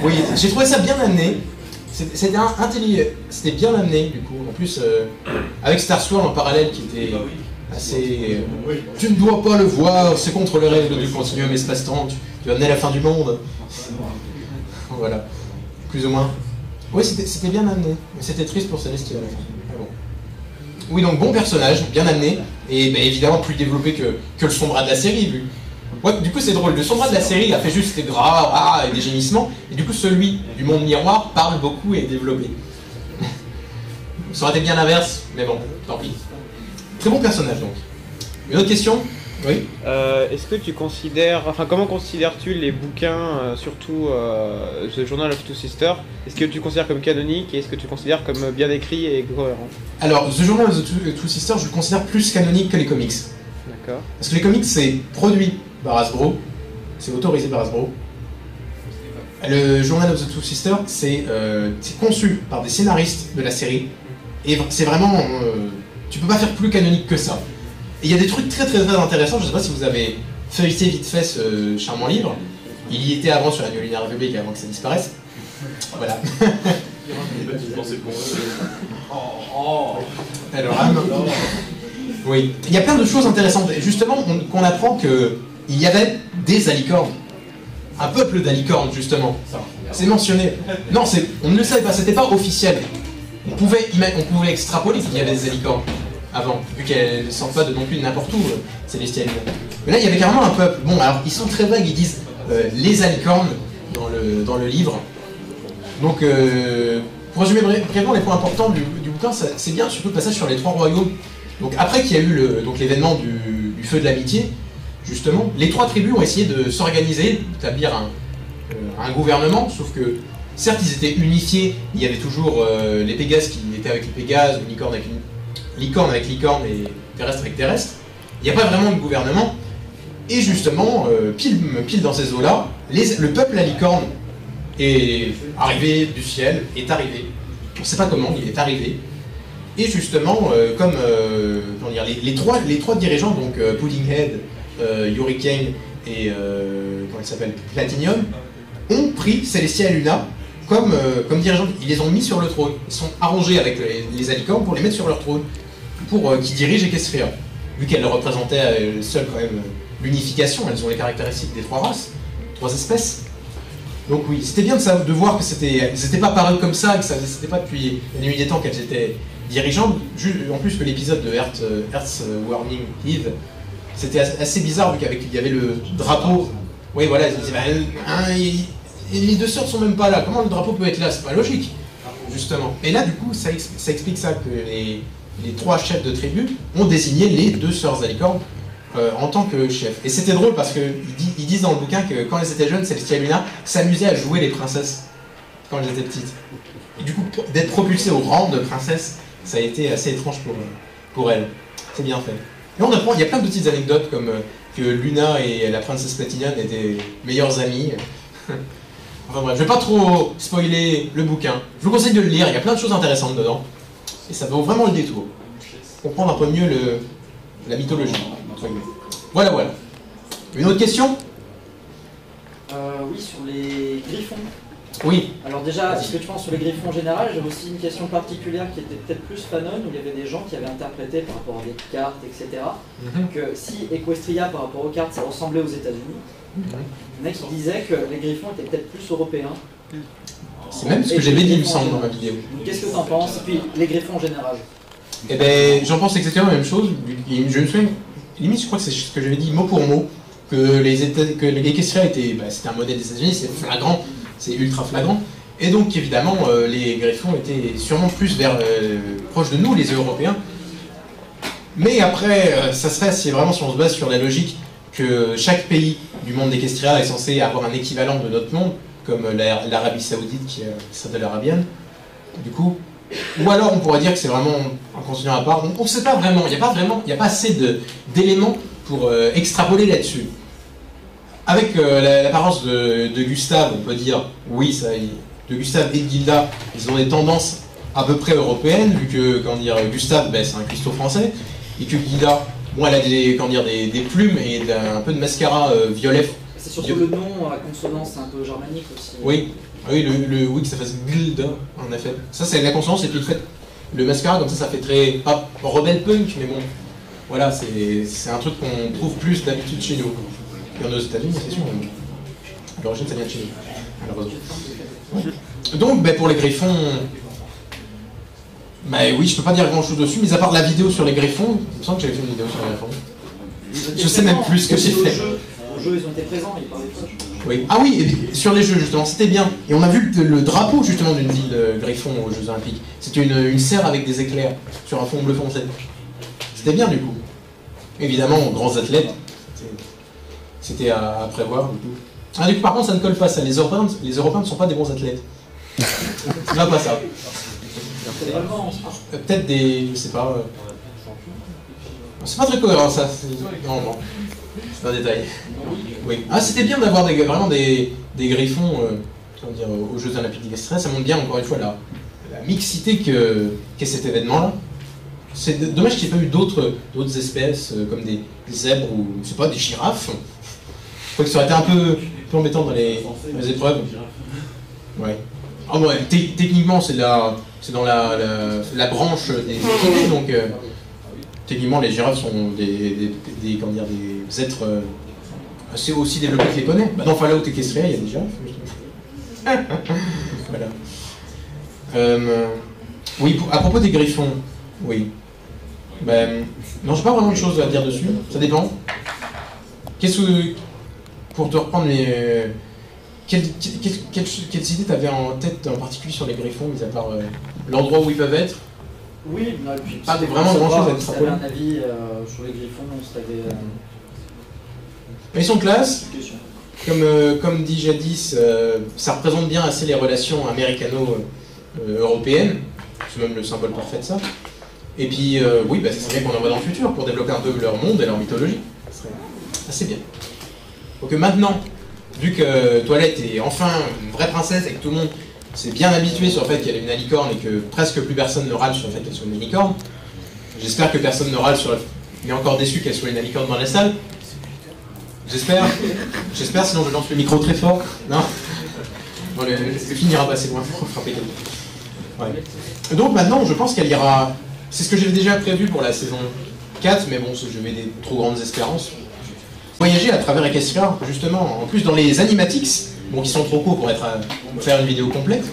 oui, j'ai trouvé ça bien amené. C'était intelligent, c'était bien amené du coup. En plus, avec Star Swirl en parallèle qui était assez. Tu ne dois pas le voir, c'est contre les règles du continuum espace-temps, tu vas amener la fin du monde. Voilà, plus ou moins. Oui, c'était bien amené, mais c'était triste pour Celestia. Bon. Oui, donc bon personnage, bien amené, et bah, évidemment plus développé que le Sombra de la série, vu. Ouais, du coup c'est drôle, le Sombra de la série a fait juste des gras et des gémissements, et du coup celui du monde miroir parle beaucoup et est développé. Ça aurait été bien l'inverse, mais bon, tant pis. Très bon personnage donc. Une autre question? Oui. Est-ce que tu considères, enfin comment considères-tu les bouquins, surtout The Journal of Two Sisters? Est-ce que tu considères comme canonique et est-ce que tu considères comme bien écrit et cohérent? Alors, The Journal of the Two Sisters, je le considère plus canonique que les comics. D'accord. Parce que les comics, c'est produit par Hasbro, c'est autorisé par Hasbro. Le Journal of the Two Sisters, c'est conçu par des scénaristes de la série. Et c'est vraiment... tu peux pas faire plus canonique que ça. Et il y a des trucs très intéressants, je sais pas si vous avez feuilleté vite fait ce charmant livre. Il y était avant sur la New Lunar Republic, avant que ça disparaisse. Voilà. Alors, oui. Il y a plein de choses intéressantes. Justement, qu'on apprend qu'il y avait des alicornes. Un peuple d'alicornes, justement. C'est mentionné. Non, on ne le savait pas, c'était pas officiel. On pouvait extrapoler qu'il y avait des alicornes avant, vu qu'elles ne sortent pas de non plus n'importe où, Célestial. Mais là, il y avait carrément un peuple. Bon, alors, ils sont très vagues, ils disent les alicornes dans le livre. Donc, pour résumer brièvement les points importants du bouquin, c'est bien surtout le passage sur les 3 royaumes. Donc, après qu'il y a eu l'événement du feu de l'amitié, justement, les 3 tribus ont essayé de s'organiser, d'établir un gouvernement, sauf que, certes, ils étaient unifiés, il y avait toujours les Pégases qui étaient avec les Pégases, une licorne avec licorne et terrestre avec terrestre. Il n'y a pas vraiment de gouvernement. Et justement, pile dans ces eaux-là, le peuple à licorne est arrivé du ciel, est arrivé. On ne sait pas comment, il est arrivé. Et justement, comment dire, les trois dirigeants, donc Puddinghead, Hurricane et comment il s'appelle, Platinum, ont pris Celestia et Luna comme dirigeants. Ils les ont mis sur le trône. Ils sont arrangés avec les alicornes pour les mettre sur leur trône, pour qu'ils dirigent Equestria. Vu qu'elles représentaient seules quand même l'unification, elles ont les caractéristiques des 3 races, 3 espèces. Donc oui, c'était bien de voir que c'était pas pareil comme ça, que c'était pas depuis la nuit des temps qu'elles étaient dirigeantes. En plus que l'épisode de Earth's Warning Eve, c'était assez bizarre vu qu'il y avait le drapeau. Oui voilà, ils disaient, les 2 sœurs sont même pas là, comment le drapeau peut être là? C'est pas logique, justement. Et là du coup, ça explique ça, que les 3 chefs de tribu ont désigné les 2 sœurs alicornes en tant que chef. Et c'était drôle parce qu'ils disent dans le bouquin que quand elles étaient jeunes, Celestia et Luna s'amusaient à jouer les princesses quand elles étaient petites. Et du coup, d'être propulsées au rang de princesse, ça a été assez étrange pour elles. C'est bien fait. Et on apprend, il y a plein de petites anecdotes comme que Luna et la princesse Platinum étaient meilleures amies. Enfin bref, je vais pas trop spoiler le bouquin. Je vous conseille de le lire, il y a plein de choses intéressantes dedans. Et ça vaut vraiment le détour. Comprendre un peu mieux la mythologie. Voilà. Une autre question? Oui, sur les griffons. Oui. Alors déjà, ce que tu penses sur les griffons en général, j'avais aussi une question particulière qui était peut-être plus fanon, où il y avait des gens qui avaient interprété par rapport à des cartes, etc., que si Equestria, par rapport aux cartes, ça ressemblait aux États-Unis, il y en a qui disaient que les griffons étaient peut-être plus européens. C'est même ce que j'avais dit, il me semble, dans ma vidéo. Qu'est-ce que tu en penses? Et puis, les griffons en général? Eh ben, j'en pense exactement la même chose. Je me souviens, limite, je crois que c'est ce que j'avais dit mot pour mot, que les Equestria étaient, c'était un modèle des États-Unis, c'est flagrant, c'est ultra flagrant. Et donc, évidemment, les griffons étaient sûrement plus proches de nous, les Européens. Mais après, ça serait, si on se base sur la logique que chaque pays du monde d'Equestria est censé avoir un équivalent de notre monde, comme l'Arabie Saoudite qui est celle de l'Arabienne, du coup. Ou alors on pourrait dire que c'est vraiment un continent à part. On ne sait pas vraiment, il n'y a pas assez d'éléments pour extrapoler là-dessus. Avec l'apparence de Gustave, on peut dire, oui, de Gustave et de Gilda, ils ont des tendances à peu près européennes, vu que Gustave, c'est un cuistot français, et que Gilda, bon, elle a des plumes et un peu de mascara violet. C'est surtout le nom à consonance un peu germanique aussi. Oui. Oui, oui, que ça fasse Gilda, en effet. Ça, c'est la consonance, et puis le fait, le mascara, comme ça fait très, pas rebelle punk, mais bon, voilà, c'est un truc qu'on trouve plus d'habitude chez nous. Il y en a aux États-Unis, c'est sûr, mais à l'origine, ça vient de chez nous, malheureusement. Ouais. Donc, pour les griffons, oui, je peux pas dire grand-chose dessus, mais à part la vidéo sur les griffons, il me semble que j'avais fait une vidéo sur les griffons. Je sais même plus ce que j'ai fait. Les jeux, ils ont été présents, ils parlaient pas. Oui. Ah oui, et sur les jeux justement, c'était bien. Et on a vu le drapeau justement d'une ville Griffon aux Jeux Olympiques. C'était une serre avec des éclairs sur un fond bleu foncé. C'était bien du coup. Évidemment, grands athlètes, C'était à prévoir, du coup. Ah, du coup, par contre, ça ne colle pas, ça. Les Européens ne sont pas des bons athlètes. C'est pas ça. Peut-être des... je sais pas... C'est pas très cohérent, ça. Non, non. C'est un détail. Oui. Ah, c'était bien d'avoir vraiment des griffons comment dire, aux Jeux Olympiques d'Estrée. Ça montre bien, encore une fois, la mixité qu'est cet événement-là. C'est dommage qu'il n'y ait pas eu d'autres espèces, comme des zèbres ou, je sais pas, des girafes. Je crois que ça aurait été un peu embêtant dans les épreuves. Ouais. Ah ouais, techniquement, c'est dans la branche des équidés, donc techniquement, les girafes sont des êtres assez aussi développés que les poneys. Bah, dans Fallout Equestria, il y a des girafes. Voilà. Oui, à propos des griffons, oui. Ben, non, j'ai pas vraiment de choses à dire dessus, ça dépend. Pour te reprendre quelles idées t'avais en tête en particulier sur les griffons, mis à part l'endroit où ils peuvent être? Oui, non, et puis pas vraiment grand chose à dire. Si t'avais un avis sur les griffons, si t'avais... Ils sont classe. Comme dit jadis, ça représente bien assez les relations américano-européennes. C'est même le symbole parfait de ça. Et puis, oui, bah, c'est bien qu'on en voit dans le futur pour développer un peu leur monde et leur mythologie. Ce serait assez bien. Donc maintenant, vu que Toilette est enfin une vraie princesse et que tout le monde s'est bien habitué sur le fait qu'elle est une alicorne et que presque plus personne ne râle sur le fait qu'elle soit une alicorne, j'espère que personne ne râle sur le fait qu'il est encore déçu qu'elle soit une alicorne dans la salle. J'espère, sinon je lance le micro très fort. Non, bon, le film n'ira pas assez loin pour frapper quelqu'un. Ouais. Donc maintenant, je pense qu'elle ira... C'est ce que j'avais déjà prévu pour la saison 4, mais bon, je mets des trop grandes espérances. Voyager à travers Equestria, justement, en plus dans les animatics, bon, qui sont trop courts pour faire une vidéo complète,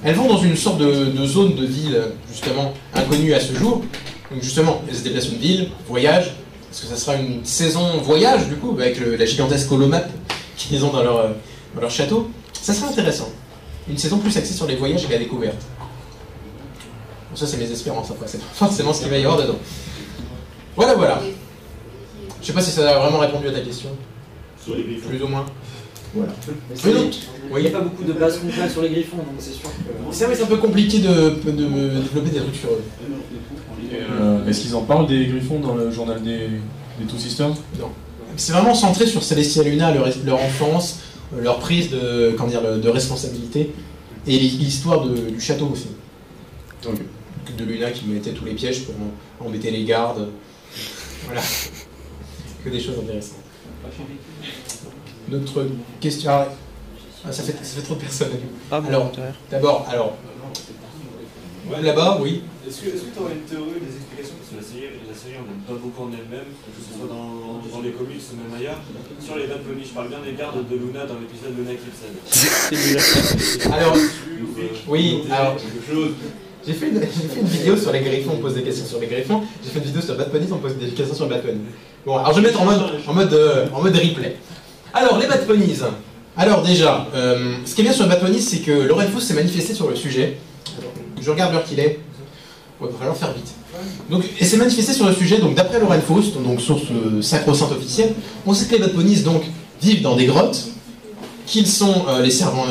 elles vont dans une sorte de zone de ville, justement, inconnue à ce jour. Donc justement, elles se déplacent une ville, voyagent. Est-ce que ça sera une saison voyage, du coup, avec la gigantesque holomap qu'ils ont dans leur château? Ça serait intéressant. Une saison plus axée sur les voyages et la découverte. Bon, ça, c'est mes espérances, après, c'est forcément ce qu'il va y avoir dedans. Voilà, voilà. Je sais pas si ça a vraiment répondu à ta question. Sur les griffons. Plus ou moins. Voilà. Il n'y a pas beaucoup de bases complètes sur les griffons, donc c'est sûr que... C'est vrai, c'est un peu compliqué de développer des trucs sur eux. Est-ce qu'ils en parlent des griffons dans le journal des Two Sisters? Non. C'est vraiment centré sur Celestia Luna, leur enfance, leur prise de responsabilité, et l'histoire du château aussi. Donc, de Luna qui mettait tous les pièges pour embêter les gardes. Voilà. Que des choses intéressantes. Notre question... Ah, ça fait trop de personnes. Ah, bon, alors, d'abord, là-bas, oui. Est-ce que tu aurais une théorie, des explications, parce que la série on n'aime pas beaucoup en elle-même, que ce soit dans les comics ou même ailleurs, sur les Bad Bunny, je parle bien des gardes de Luna dans l'épisode Luna Eclipse. Alors, oui, alors... J'ai fait une vidéo sur les griffons, on pose des questions sur les griffons. J'ai fait une vidéo sur Bad Bunny, on pose des questions sur Bad Bunny. Bon, alors je vais mettre en mode replay. Alors, les Bad Bunnies. Alors déjà, ce qui est bien sur les Bad Bunnies, c'est que Lauren Faust s'est manifesté sur le sujet. Je regarde l'heure qu'il est. Il va falloir faire vite. Donc, elle s'est manifestée sur le sujet, donc d'après Lauren Faust, donc source sacro-sainte officielle, on sait que les Bad Bunnies donc vivent dans des grottes, qu'ils sont les servants,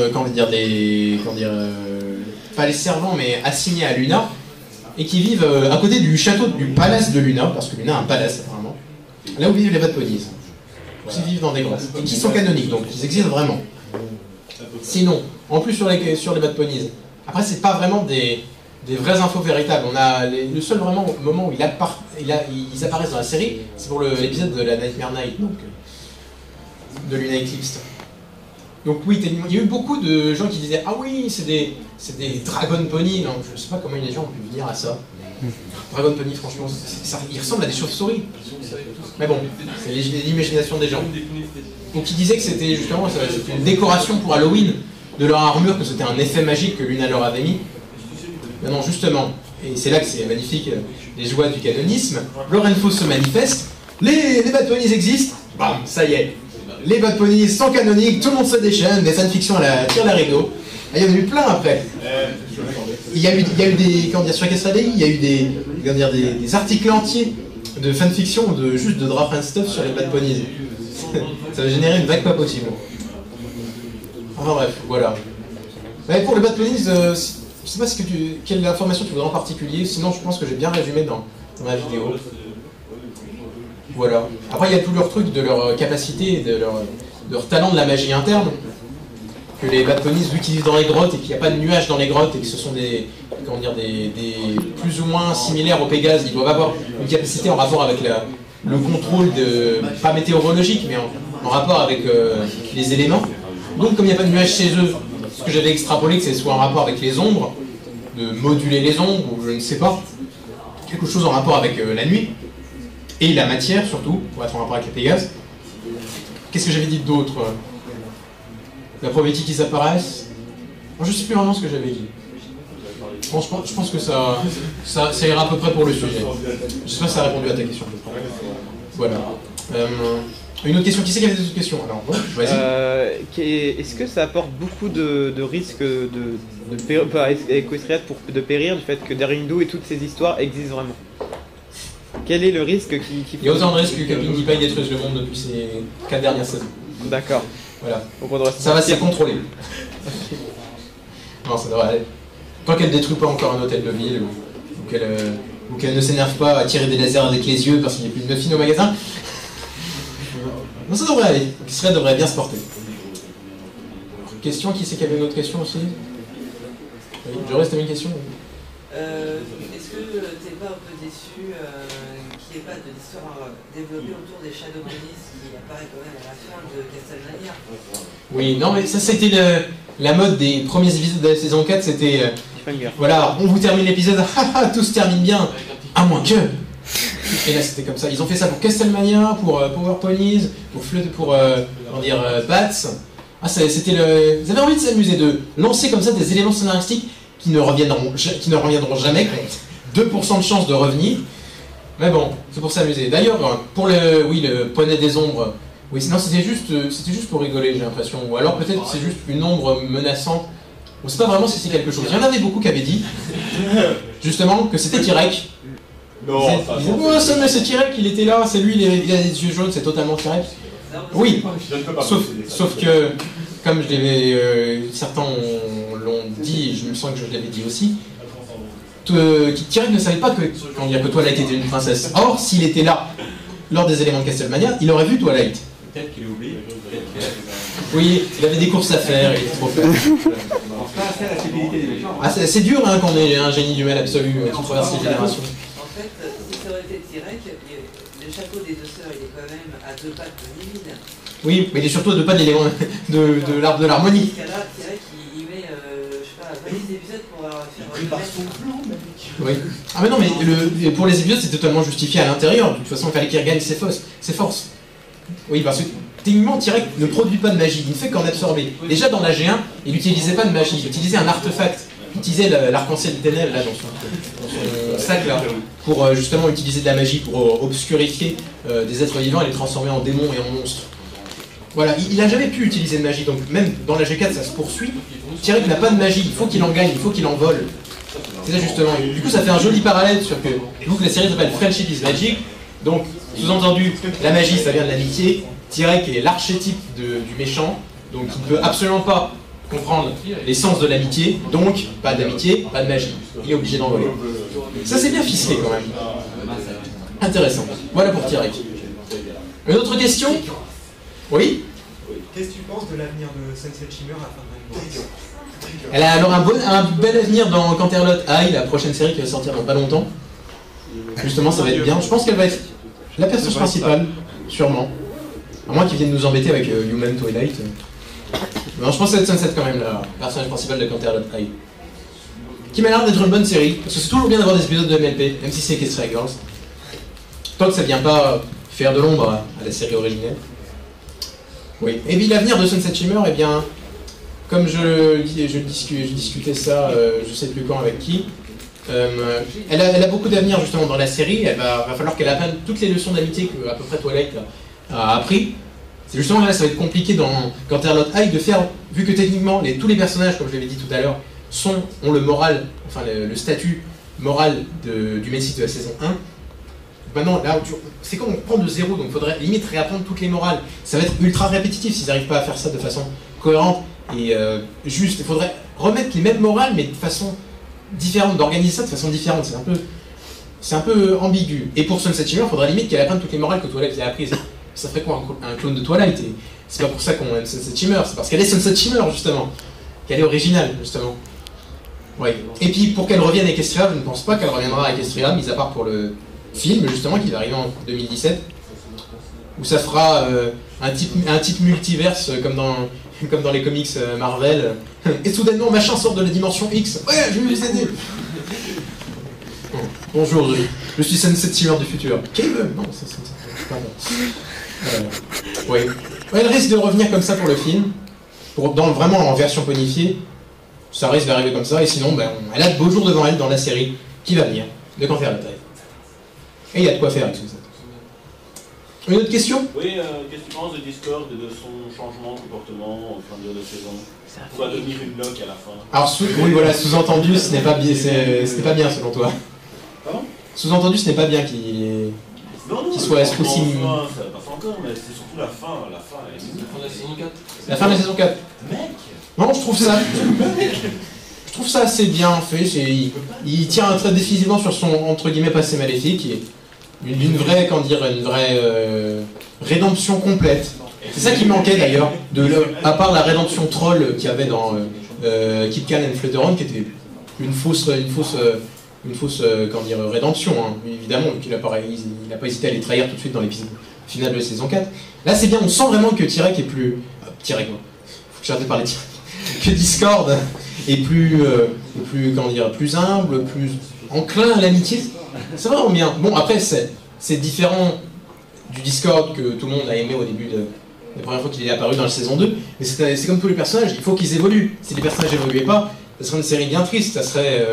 pas les servants, mais assignés à Luna, et qui vivent à côté du château, du palace de Luna, parce que Luna a un palace apparemment, là où vivent les Bad Bunnies. Donc, ils vivent dans des grottes, et qui sont canoniques, donc ils existent vraiment. Sinon, en plus sur les Bad Bunnies, après c'est pas vraiment des vraies infos véritables. On a le seul vraiment moment où ils apparaissent dans la série, c'est pour l'épisode de la Nightmare Night, donc de Luna Eclipse. Donc oui, il y a eu beaucoup de gens qui disaient ah oui, c'est des Dragon Pony. Non, je sais pas comment les gens ont pu venir à ça. Dragon Pony, franchement, il ressemble à des chauves-souris. Mais bon, c'est l'imagination des gens. Donc ils disaient que c'était justement une décoration pour Halloween de leur armure, que c'était un effet magique que Luna leur avait mis. Mais non, justement, et c'est là que c'est magnifique, les joies du canonisme, Lauren Faust se manifeste, les Bad Bunnies existent, bam, ça y est. Les Bad Bunnies sont canoniques, tout le monde se déchaîne, des fanfictions à la tire la rideau. Il y en a eu plein après. Il y a eu des, comment dire, sur Equestria, il y a eu des articles entiers de fanfiction ou juste de drop and stuff sur les Bad Ponies. Ça va générer une vague pas possible. Enfin bref, voilà. Mais pour les Bad Ponies, je sais pas quelle information tu voudrais en particulier, sinon je pense que j'ai bien résumé dans ma vidéo. Voilà. Après il y a tout leur truc de leur capacité, de leur talent de la magie interne, que les Bad Ponies, vu qu'ils vivent dans les grottes et qu'il n'y a pas de nuages dans les grottes et que ce sont des plus ou moins similaires aux Pégases, ils doivent avoir une capacité en rapport avec le contrôle pas météorologique, mais en rapport avec les éléments. Donc comme il n'y a pas de nuages chez eux, ce que j'avais extrapolé que c'est soit en rapport avec les ombres, de moduler les ombres, ou je ne sais pas, quelque chose en rapport avec la nuit, et la matière surtout, pour être en rapport avec les Pégases. Qu'est-ce que j'avais dit d'autre? La probabilité qu'ils apparaissent. Je ne sais plus vraiment ce que j'avais dit. Bon, je pense que ça ira à peu près pour le sujet. Je sais pas si ça a répondu à ta question. Voilà. Une autre question. Qui c'est qui avait des autres questions? Alors, bon, vas-y. Est-ce que ça apporte beaucoup de risques à Equestria de périr du fait que Darindu et toutes ces histoires existent vraiment? Quel est le risque qui Il y a autant de risques que Captain Deepak détruise le monde depuis ces 4 dernières saisons. D'accord. Voilà. Donc ça va se contrôler. Non, ça devrait aller. Tant qu'elle ne détruit pas encore un hôtel de ville, ou qu'elle ne s'énerve pas à tirer des lasers avec les yeux parce qu'il n'y a plus de muffins au magasin. Non, ça devrait aller. Equestria devrait bien se porter. Question, qui c'est qui avait une autre question aussi? Oui, Joris, t'avais une question? Est-ce que t'es pas un peu déçu qu'il n'y ait pas de l'histoire développée autour des Shadow Ponies qui apparaît quand même à la fin de Castlevania? Oui, non mais ça c'était la mode des premiers épisodes de la saison 4, c'était... voilà, on vous termine l'épisode, tout se termine bien, à moins que... Et là c'était comme ça, ils ont fait ça pour Castlevania, pour Power Ponies, pour Bats. Ah, c'était ils avaient envie de s'amuser, de lancer comme ça des éléments scénaristiques qui ne reviendront jamais, qui ont 2% de chance de revenir. Mais bon, c'est pour s'amuser. D'ailleurs, pour le poney des ombres, oui, non, c'était juste pour rigoler, j'ai l'impression. Ou alors peut-être c'est juste une ombre menaçante. On ne sait pas vraiment si c'est quelque chose. Il y en avait beaucoup qui avaient dit, justement, que c'était Tyrek. Non, oh, c'est Tyrek, il était là, c'est lui, il a des yeux jaunes, c'est totalement Tyrek. Oui, sauf que, comme je l'avais, certains l'ont dit, je me sens que je l'avais dit aussi, Tyrek ne savait pas que Twilight était une princesse. Or, s'il était là, lors des éléments de Castlevania, il aurait vu Twilight. Peut-être qu'il a oublié. Oui, il avait des courses à faire, il était trop fort. Ah, c'est dur hein, quand on est un génie du mal absolu qui traverse les générations. En fait, si ça aurait été Tyrek, le chapeau des deux sœurs, il est quand même à 2 pattes de Mimine. Oui, mais il est surtout à 2 pattes de l'arbre de l'harmonie. Dans ce cas-là, Tyrek, il met, je sais pas, 20 épisodes pour faire Oui. Ah mais non, mais pour les épisodes, c'est totalement justifié à l'intérieur. De toute façon, il fallait qu'il regagne ses forces. Oui, parce que techniquement, Tyrek ne produit pas de magie, il ne fait qu'en absorber. Déjà dans la G1, il n'utilisait pas de magie, il utilisait un artefact. Il utilisait l'arc-en-ciel des ténèbres là, dans son sac là, pour justement utiliser de la magie, pour obscurifier des êtres vivants et les transformer en démons et en monstres. Voilà, il n'a jamais pu utiliser de magie, donc même dans la G4 ça se poursuit. Tyrek n'a pas de magie, il faut qu'il en gagne, il faut qu'il en vole. C'est ça justement. Du coup ça fait un joli parallèle sur que, vu que la série s'appelle Friendship is Magic, donc sous-entendu, la magie ça vient de l'amitié, Tyrek est l'archétype du méchant, donc il ne peut absolument pas comprendre l'essence de l'amitié, donc pas d'amitié, pas de magie. Il est obligé d'en voler. Ça c'est bien ficelé quand même. Intéressant. Voilà pour Tyrek. Une autre question? Oui? Qu'est-ce que tu penses de l'avenir de Sunset Shimmer à la fin de l'année? Elle a alors un bel avenir dans Canterlot High, la prochaine série qui va sortir dans pas longtemps. Justement, ça va être bien. Je pense qu'elle va être la personnage principale, sûrement. À moins qu'ils viennent nous embêter avec Human Twilight. Non, je pense que ça va être Sunset quand même, la personnage principale de Canterlot High. Qui m'a l'air d'être une bonne série, parce que c'est toujours bien d'avoir des épisodes de MLP, même si c'est Equestria Girls. Tant que ça vient pas faire de l'ombre à la série originelle. Oui. Et puis l'avenir de Sunset Shimmer, eh bien, comme je discutais ça, je sais plus quand avec qui, elle a beaucoup d'avenir justement dans la série. Elle va falloir qu'elle apprenne toutes les leçons d'amitié que à peu près Twilight a appris. C'est justement là, ça va être compliqué dans Canterlot High de faire, vu que techniquement tous les personnages, comme je l'avais dit tout à l'heure, ont le moral, enfin le statut moral du Messie de la saison 1. Maintenant, là, c'est comme on prend de zéro, donc il faudrait limite réapprendre toutes les morales. Ça va être ultra répétitif s'ils n'arrivent pas à faire ça de façon cohérente et juste. Il faudrait remettre les mêmes morales, mais de façon différente, d'organiser ça de façon différente. C'est un peu ambigu. Et pour Sunset Shimmer, il faudrait limite qu'elle apprenne toutes les morales que Twilight a apprises. Ça ferait quoi un clone de Twilight? Et c'est pas pour ça qu'on aime Sunset Shimmer, c'est parce qu'elle est Sunset Shimmer, justement. Qu'elle est originale, justement. Ouais. Et puis pour qu'elle revienne à Equestria, je ne pense pas qu'elle reviendra à Equestria, mis à part pour le film, justement, qui va arriver en 2017, où ça fera un type multiverse comme dans les comics Marvel. Et soudainement, machin sort de la dimension X. Ouais, je vais vous aider. Bonjour, je suis Sunset Shimmer du futur. Cable? Non, c'est pas bon. Ouais. Elle risque de revenir comme ça pour le film, vraiment en version bonifiée. Ça risque d'arriver comme ça, et sinon, elle a de beaux jours devant elle dans la série qui va venir, de quand faire la taille. Et il y a de quoi faire avec tout ça. Une autre question? Oui, qu'est-ce que tu penses de Discord et de son changement de comportement au fur et à mesure de saison? Pourquoi devenir une loque à la fin? Alors, oui, voilà, sous-entendu, ce n'est pas bien selon toi. Pardon? Sous-entendu, ce n'est pas bien qu'il soit aussi... Ça passe encore, mais c'est surtout la fin. La fin de la saison 4. La fin de la saison 4. Mec! Non, je trouve ça assez bien fait. Il tient très décisivement sur son, entre guillemets, passé maléfique, et une vraie rédemption complète. C'est ça qui manquait d'ailleurs, à part la rédemption troll qu'il y avait dans Kit Kat and Flutteron, qui était une fausse rédemption, hein. Évidemment, il n'a pas hésité à les trahir tout de suite dans l'épisode final de la saison 4. Là, c'est bien, on sent vraiment que Tyrek est plus... Tyrek, non. Faut que j'arrête de parler de Tyrek. Que Discord est plus humble, plus enclin à l'amitié. C'est vraiment bien. Bon, après, c'est différent du Discord que tout le monde a aimé au début la première fois qu'il est apparu dans la saison 2. Mais c'est comme tous les personnages, il faut qu'ils évoluent. Si les personnages n'évoluaient pas, ça serait une série bien triste. Ça serait,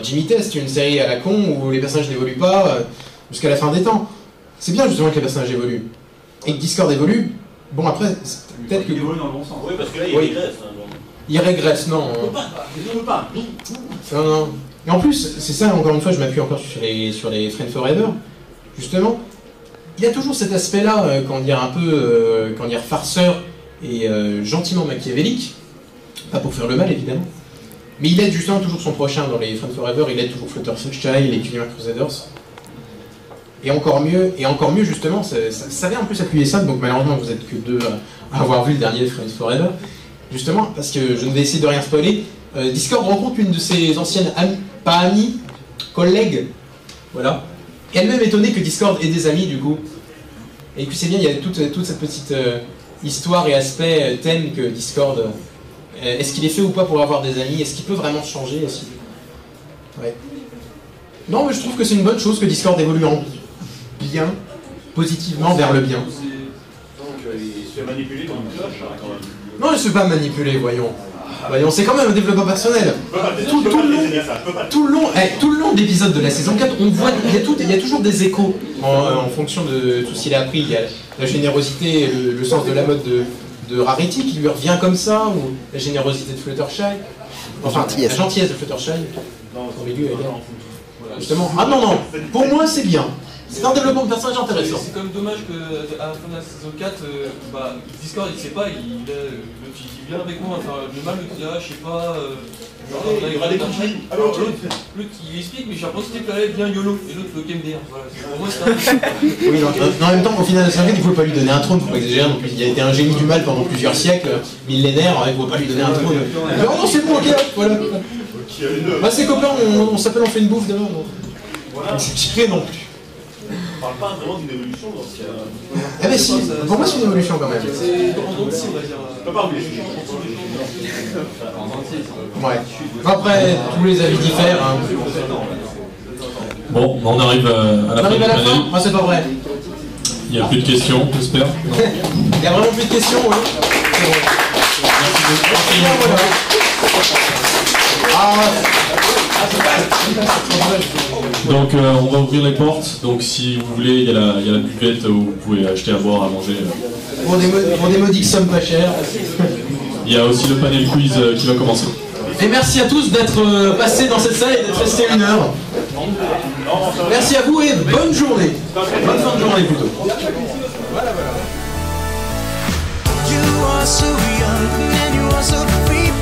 Jimmy Test, une série à la con où les personnages n'évoluent pas jusqu'à la fin des temps. C'est bien justement que les personnages évoluent. Et que Discord évolue. Bon, après, peut-être que... Il évolue dans le bon sens. Oui, parce que là, il régresse. Il régresse, non. Il ne peut pas. Non. Et en plus, c'est ça, encore une fois, je m'appuie encore sur les Friends Forever. Justement, il y a toujours cet aspect-là, un peu farceur et gentiment machiavélique. Pas pour faire le mal, évidemment. Mais il aide justement toujours son prochain dans les Friends Forever, il aide toujours Fluttershy et les Junior Crusaders. Et encore mieux justement, ça vient en plus appuyer ça, donc malheureusement vous êtes que deux à avoir vu le dernier Friends Forever. Justement, parce que je ne vais essayer de rien spoiler, Discord rencontre une de ses anciennes collègues, voilà. Et elle-même étonnée que Discord ait des amis du coup. Et puis c'est bien, il y a toute cette petite histoire et aspect, thème que Discord... est-ce qu'il est fait ou pas pour avoir des amis? Est-ce qu'il peut vraiment changer? Ouais. Non, mais je trouve que c'est une bonne chose que Discord évolue en bien, positivement vers le bien. Donc il se fait manipuler comme une cloche, quand même. Non, il ne se fait pas manipuler, voyons. C'est quand même un développement personnel. Tout le long de l'épisode de la saison 4, on voit, il y a toujours des échos en fonction de tout ce qu'il a appris. Il y a la générosité et le sens de la mode de Rarity qui lui revient comme ça, ou la générosité de Fluttershy. Enfin, la gentillesse de Fluttershy. Justement. Ah non, pour moi c'est bien. C'est un développement de personnage intéressant. C'est quand même dommage qu'à la fin de la saison 4, Discord il sait pas, il vient avec moi, enfin le mal me dit je sais pas, il y aura des conflits. Alors l'autre il explique mais j'ai l'impression que c'était bien YOLO et l'autre le game DR. Voilà, pour moi c'est un... Oui, en même temps au final de la saison 4 il ne faut pas lui donner un trône, il ne faut pas exagérer non plus. Il a été un génie du mal pendant plusieurs siècles, millénaires, il ne faut pas lui donner un trône. Non, c'est bon, ok, voilà. Ses copains, on s'appelle, on fait une bouffe demain. C'est tiré non plus. On parle pas vraiment d'une évolution dans ce cas. Ah mais si, pour moi c'est une évolution quand même. C'est en entier on va dire. On peut pas oublier. Ouais. Après, tous les avis diffèrent. Hein. Bon, on arrive à la fin du panel. Ah c'est pas vrai. Il n'y a plus de questions, j'espère. Il n'y a vraiment plus de questions, oui. Donc on va ouvrir les portes, donc si vous voulez, il y a la buvette où vous pouvez acheter à boire, à manger. Pour des modiques sommes pas chères. Il y a aussi le panel quiz qui va commencer. Et merci à tous d'être passés dans cette salle et d'être restés 1 heure. Merci à vous et bonne journée. Bonne fin de journée plutôt. You are so young and you are so free.